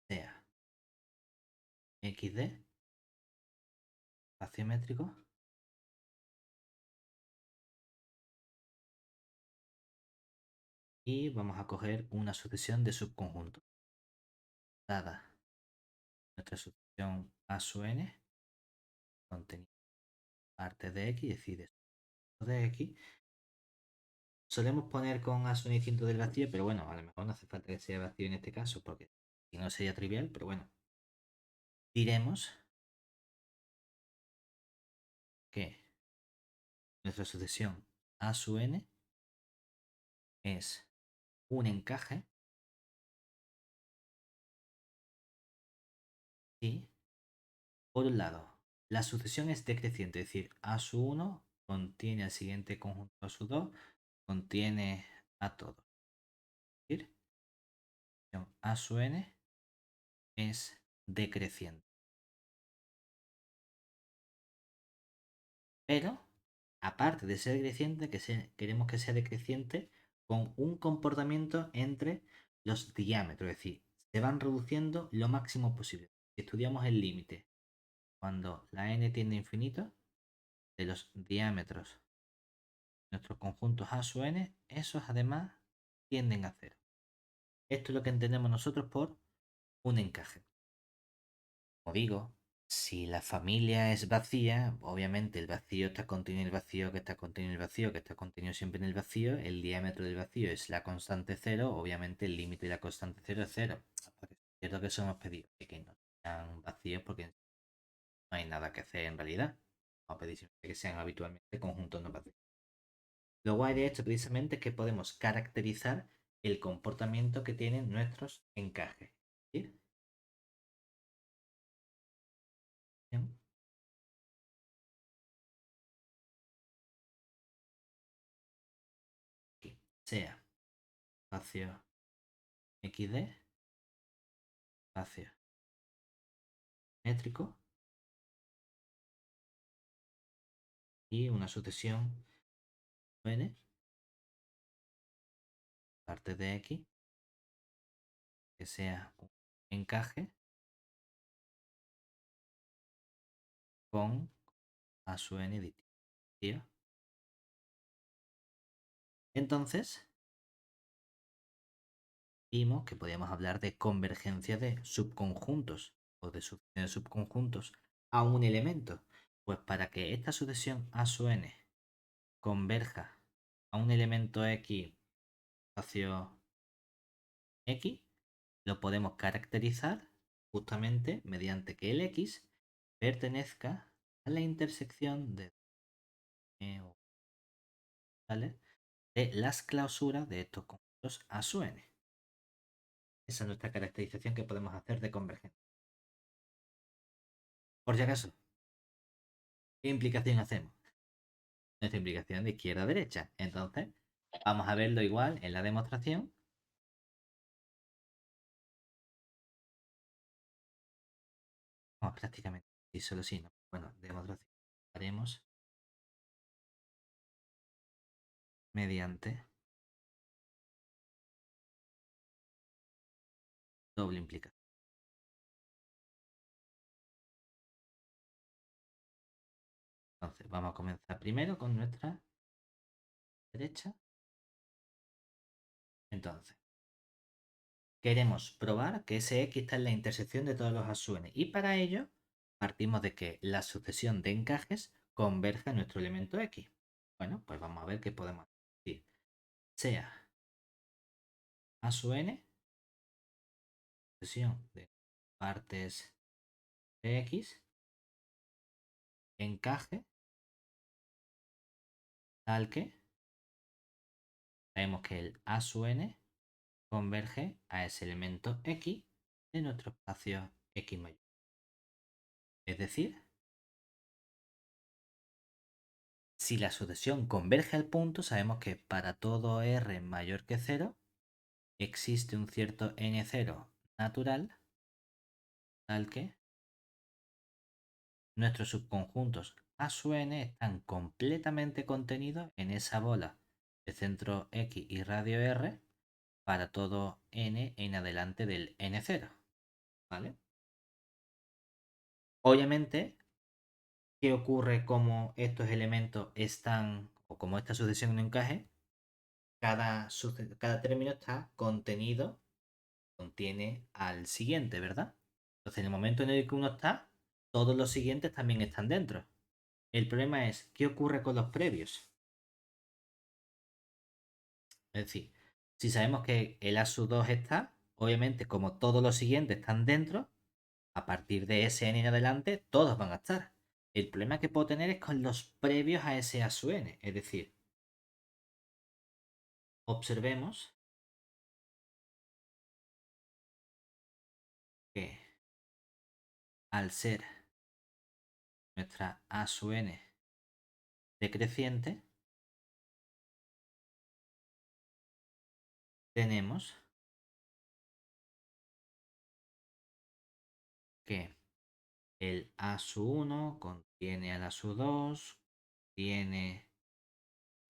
sea xd, espacio métrico, y vamos a coger una sucesión de subconjuntos. Dada nuestra sucesión a sub n, contenido parte de x, es decir, de x. Solemos poner con a sub distinto del vacío, pero bueno, a lo mejor no hace falta que sea vacío en este caso, porque si no sería trivial, pero bueno. Diremos que nuestra sucesión a sub n es un encaje y, por un lado, la sucesión es decreciente, es decir, a sub 1 contiene al siguiente conjunto a sub 2, contiene a todos. Es decir, a sub n es decreciente. Pero, aparte de ser decreciente, queremos que sea decreciente con un comportamiento entre los diámetros, es decir, se van reduciendo lo máximo posible. Si estudiamos el límite cuando la n tiende a infinito de los diámetros de nuestros conjuntos a sub n, esos además tienden a cero. Esto es lo que entendemos nosotros por un encaje. Como digo, si la familia es vacía, obviamente el vacío está contenido en el vacío, que está contenido en el vacío, que está contenido siempre en el vacío, el diámetro del vacío es la constante cero, obviamente el límite de la constante cero es cero. Es cierto que eso hemos pedido, que no sean vacíos porque no hay nada que hacer en realidad. Vamos a pedir simplemente que sean habitualmente conjuntos no vacíos. Lo guay de esto precisamente es que podemos caracterizar el comportamiento que tienen nuestros encajes. ¿Sí? Bien. Aquí, sea espacio xd, espacio métrico y una sucesión n, parte de x, que sea un encaje con a su n distinto. Entonces, vimos que podíamos hablar de convergencia de subconjuntos o de sucesión de subconjuntos a un elemento. Pues para que esta sucesión a su n converja a un elemento x espacio x, lo podemos caracterizar justamente mediante que el X pertenezca a la intersección de, ¿vale? De las clausuras de estos conjuntos A su n. Esa es nuestra caracterización que podemos hacer de convergencia. Por si acaso, ¿qué implicación hacemos? Nuestra implicación de izquierda a derecha. Entonces, vamos a verlo igual en la demostración. Vamos, prácticamente, y solo si no. Bueno, demostración. Haremos mediante doble implicación. Entonces, vamos a comenzar primero con nuestra derecha. Entonces, queremos probar que ese X está en la intersección de todos los asuenes. Y para ello, partimos de que la sucesión de encajes converja en nuestro elemento X. Bueno, pues vamos a ver qué podemos decir. Sea A su n, sucesión de partes de X, encaje, tal que sabemos que el A su n converge a ese elemento X de nuestro espacio X mayor. Es decir, si la sucesión converge al punto, sabemos que para todo R mayor que 0 existe un cierto n0 natural, tal que nuestros subconjuntos A su n están completamente contenidos en esa bola de centro X y radio R para todo n en adelante del n0. ¿Vale? Obviamente, ¿qué ocurre como estos elementos están, o como esta sucesión no encaje? Cada término está contenido, contiene al siguiente, ¿verdad? Entonces, en el momento en el que uno está, todos los siguientes también están dentro. El problema es, ¿qué ocurre con los previos? Es decir, si sabemos que el A2 está, obviamente como todos los siguientes están dentro, a partir de ese n en adelante, todos van a estar. El problema que puedo tener es con los previos a ese A(n). Es decir, observemos que al ser nuestra A(n) decreciente, tenemos que el A(1) contiene al A(2), tiene,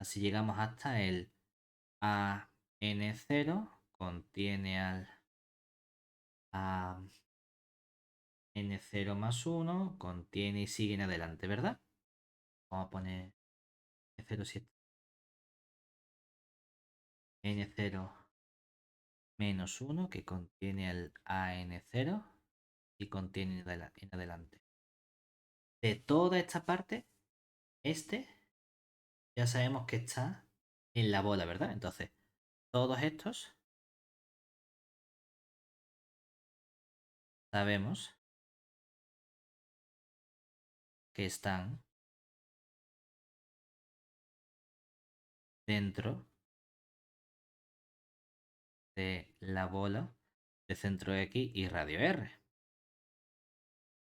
así llegamos hasta el AN0, contiene al AN0 más 1, contiene y sigue en adelante, ¿verdad? Vamos a poner N0, N0 menos 1, que contiene el AN0 y contiene en adelante. De toda esta parte, este ya sabemos que está en la bola, ¿verdad? Entonces, todos estos sabemos que están dentro de la bola de centro X y radio R.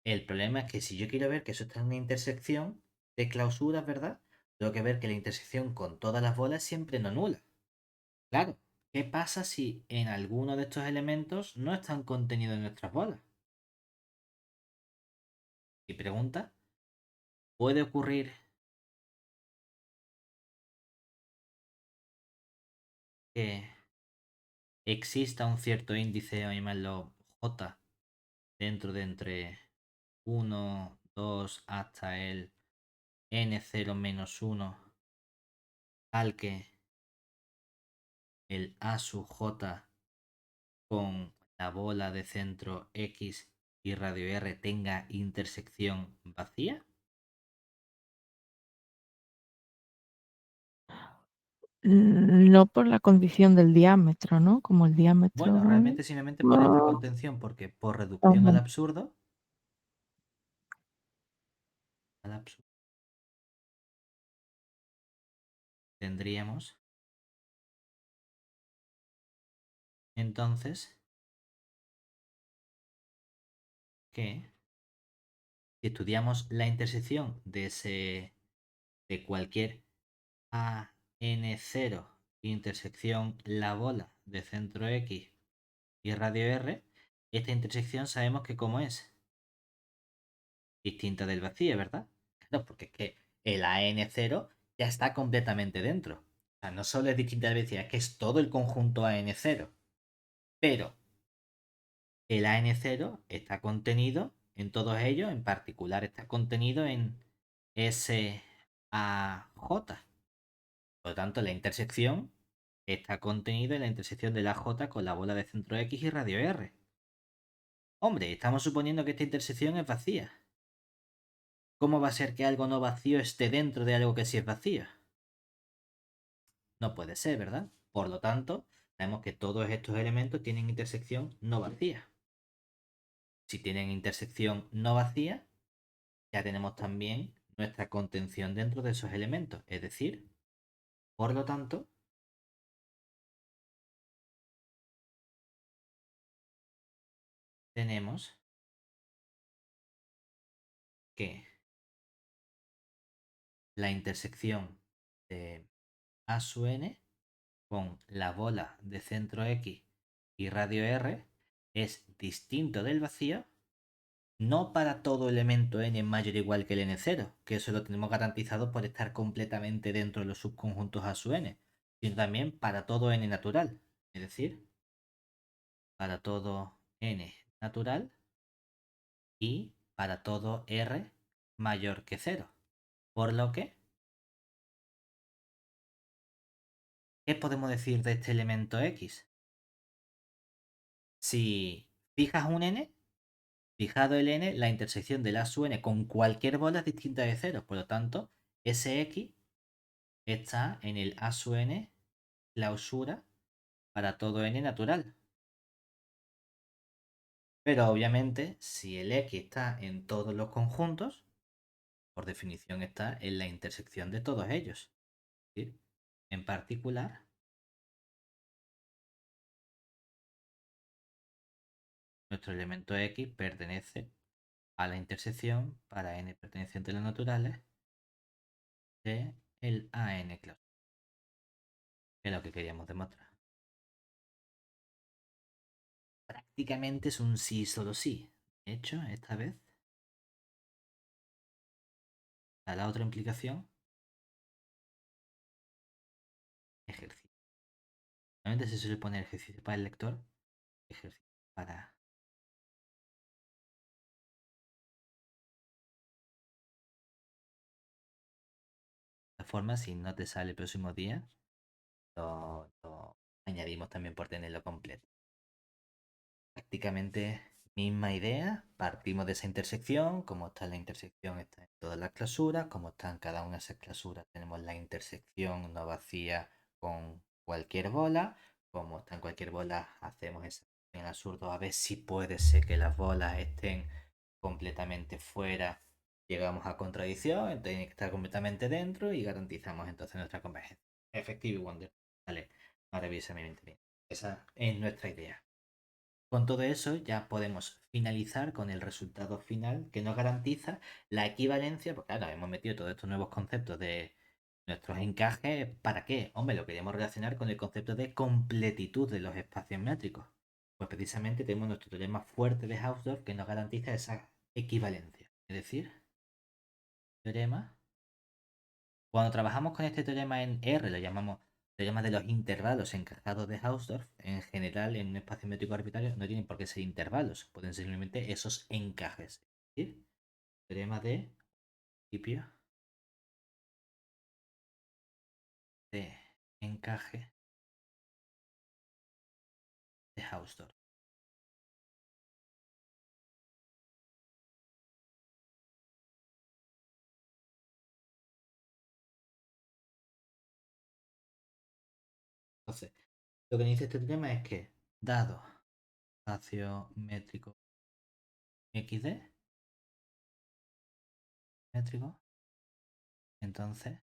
El problema es que si yo quiero ver que eso está en una intersección de clausuras, ¿verdad? Tengo que ver que la intersección con todas las bolas es siempre no nula. Claro, ¿qué pasa si en alguno de estos elementos no están contenidos en nuestras bolas? Y pregunta, ¿puede ocurrir que exista un cierto índice, a llamarlo J, dentro de entre 1, 2 hasta el n0 menos 1, tal que el A sub J con la bola de centro X y radio R tenga intersección vacía? No por la condición del diámetro, ¿no? Como el diámetro. Bueno, realmente simplemente por esta Ah, contención, porque por reducción ajá. al absurdo, tendríamos entonces que si estudiamos la intersección de cualquier a n0 intersección la bola de centro X y radio R, esta intersección sabemos que cómo es distinta del vacío, ¿verdad? Claro, porque es que el AN0 ya está completamente dentro. O sea, no solo es distinta del vacío, es que es todo el conjunto AN0. Pero el AN0 está contenido en todos ellos, en particular está contenido en SAJ. Por lo tanto, la intersección está contenido en la intersección de la J con la bola de centro X y radio R. Hombre, estamos suponiendo que esta intersección es vacía. ¿Cómo va a ser que algo no vacío esté dentro de algo que sí es vacío? No puede ser, ¿verdad? Por lo tanto, sabemos que todos estos elementos tienen intersección no vacía. Si tienen intersección no vacía, ya tenemos también nuestra contención dentro de esos elementos. Es decir, por lo tanto, tenemos que la intersección de A sub n con la bola de centro X y radio R es distinto del vacío, no para todo elemento n mayor o igual que el n0, que eso lo tenemos garantizado por estar completamente dentro de los subconjuntos A sub n, sino también para todo n natural, es decir, para todo n natural y para todo r mayor que 0. Por lo que, ¿qué podemos decir de este elemento X? Si fijas un n, fijado el n, la intersección del A sub n con cualquier bola es distinta de 0. Por lo tanto, ese X está en el A sub n clausura para todo n natural. Pero obviamente, si el X está en todos los conjuntos, por definición está en la intersección de todos ellos. Es decir, en particular, nuestro elemento X pertenece a la intersección para n perteneciente a los naturales de el AN clausura, que es lo que queríamos demostrar. Prácticamente es un sí, solo sí. De hecho, esta vez, a la otra implicación, ejercicio. Normalmente se suele poner ejercicio para el lector, ejercicio para la forma. Si no te sale el próximo día, lo añadimos también por tenerlo completo. Prácticamente misma idea, partimos de esa intersección, como está la intersección está en todas las clausuras, como están cada una de esas clausuras tenemos la intersección no vacía con cualquier bola, como está en cualquier bola hacemos esa en absurdo a ver si puede ser que las bolas estén completamente fuera, llegamos a contradicción, entonces tiene que estar completamente dentro y garantizamos entonces nuestra convergencia. Effective Wonder. Vale, maravillosamente bien. Esa es nuestra idea. Con todo eso ya podemos finalizar con el resultado final que nos garantiza la equivalencia, porque claro, hemos metido todos estos nuevos conceptos de nuestros encajes. ¿Para qué? Hombre, lo queríamos relacionar con el concepto de completitud de los espacios métricos. Pues precisamente tenemos nuestro teorema fuerte de Hausdorff que nos garantiza esa equivalencia. Es decir, teorema. Cuando trabajamos con este teorema en R, lo llamamos teorema de los intervalos encajados de Hausdorff. En general, en un espacio métrico arbitrario no tienen por qué ser intervalos, pueden ser simplemente esos encajes. Es decir, teorema de principio de encaje de Hausdorff. Entonces, lo que dice este teorema es que, dado espacio métrico XD, métrico, entonces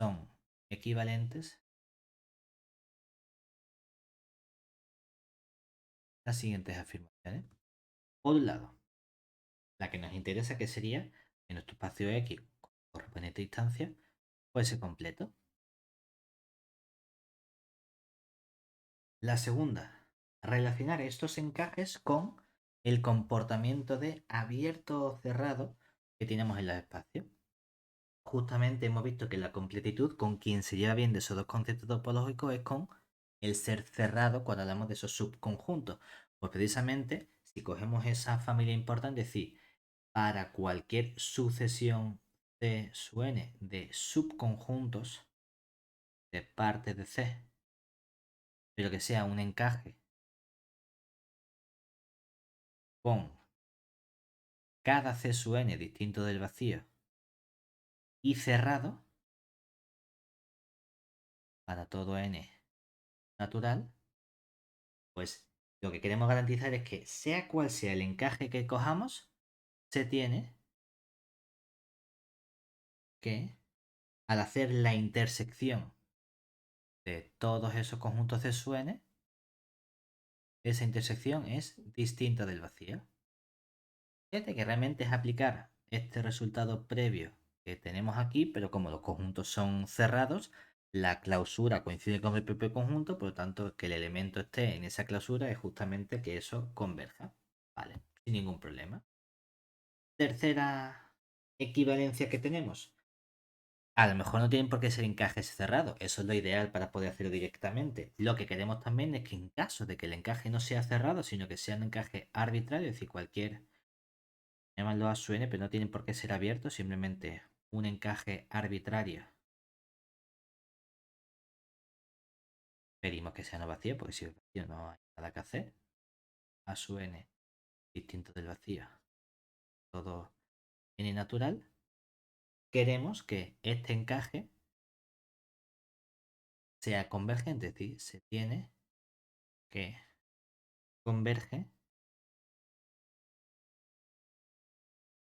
son equivalentes las siguientes afirmaciones. Por un lado, la que nos interesa, que sería que nuestro espacio X correspondiente a distancia fuese completo. La segunda, relacionar estos encajes con el comportamiento de abierto o cerrado que tenemos en los espacios. Justamente hemos visto que la completitud con quien se lleva bien de esos dos conceptos topológicos es con el ser cerrado cuando hablamos de esos subconjuntos. Pues precisamente, si cogemos esa familia importante, es decir, para cualquier sucesión C sub n de subconjuntos de partes de C, pero que sea un encaje con cada C sub n distinto del vacío y cerrado para todo n natural, pues lo que queremos garantizar es que sea cual sea el encaje que cojamos, se tiene que, al hacer la intersección de todos esos conjuntos C sub n, esa intersección es distinta del vacío. Fíjate que realmente es aplicar este resultado previo que tenemos aquí, pero como los conjuntos son cerrados, la clausura coincide con el propio conjunto, por lo tanto, que el elemento esté en esa clausura es justamente que eso converja. Vale, sin ningún problema. Tercera equivalencia que tenemos. A lo mejor no tienen por qué ser encajes cerrados, eso es lo ideal para poder hacerlo directamente. Lo que queremos también es que en caso de que el encaje no sea cerrado, sino que sea un encaje arbitrario, es decir, cualquier, llámalo a su n, pero no tienen por qué ser abiertos, simplemente un encaje arbitrario. Pedimos que sea no vacío, porque si es vacío no hay nada que hacer. A su n distinto del vacío, todo n natural. Queremos que este encaje sea convergente, es decir, se tiene que converge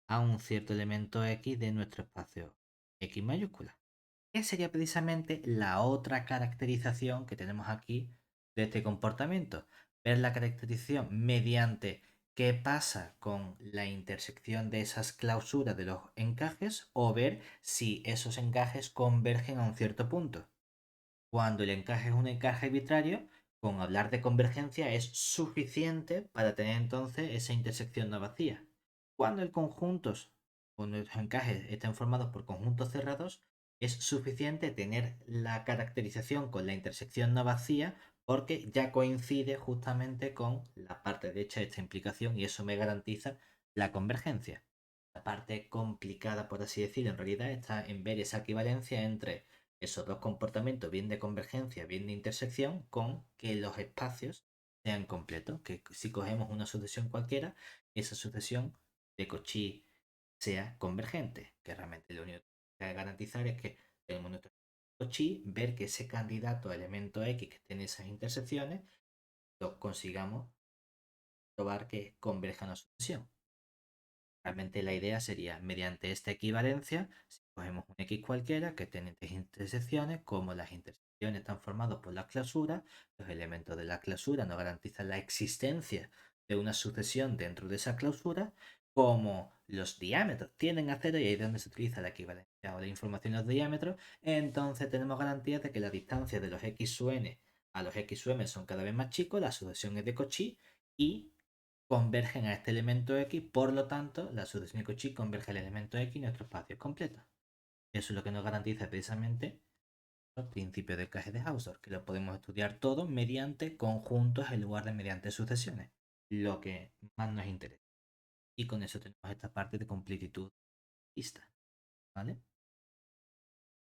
a un cierto elemento X de nuestro espacio X mayúscula. ¿Qué sería precisamente la otra caracterización que tenemos aquí de este comportamiento? Ver la caracterización mediante qué pasa con la intersección de esas clausuras de los encajes o ver si esos encajes convergen a un cierto punto. Cuando el encaje es un encaje arbitrario, con hablar de convergencia es suficiente para tener entonces esa intersección no vacía. Cuando el conjuntos o los encajes estén formados por conjuntos cerrados, es suficiente tener la caracterización con la intersección no vacía porque ya coincide justamente con la parte derecha de esta implicación y eso me garantiza la convergencia. La parte complicada, por así decirlo, en realidad está en ver esa equivalencia entre esos dos comportamientos, bien de convergencia, bien de intersección, con que los espacios sean completos, que si cogemos una sucesión cualquiera, esa sucesión de Cauchy sea convergente, que realmente lo único que hay que garantizar es que tenemos nuestro Cauchy, ver que ese candidato a elemento X que tiene esas intersecciones, lo consigamos probar que converja una sucesión. Realmente la idea sería, mediante esta equivalencia, si cogemos un X cualquiera que tiene tres intersecciones, como las intersecciones están formadas por las clausuras, los elementos de la clausura no garantizan la existencia de una sucesión dentro de esa clausura, como los diámetros tienden a cero, y ahí es donde se utiliza la equivalencia o la información de los diámetros, entonces tenemos garantía de que la distancia de los X sub n a los X sub m son cada vez más chicos, la sucesión es de Cauchy y convergen a este elemento X, por lo tanto, la sucesión de Cauchy converge al elemento X y nuestro espacio es completo. Eso es lo que nos garantiza precisamente el principio del encaje de Hausdorff, que lo podemos estudiar todo mediante conjuntos en lugar de mediante sucesiones, lo que más nos interesa. Y con eso tenemos esta parte de completitud vista, ¿vale?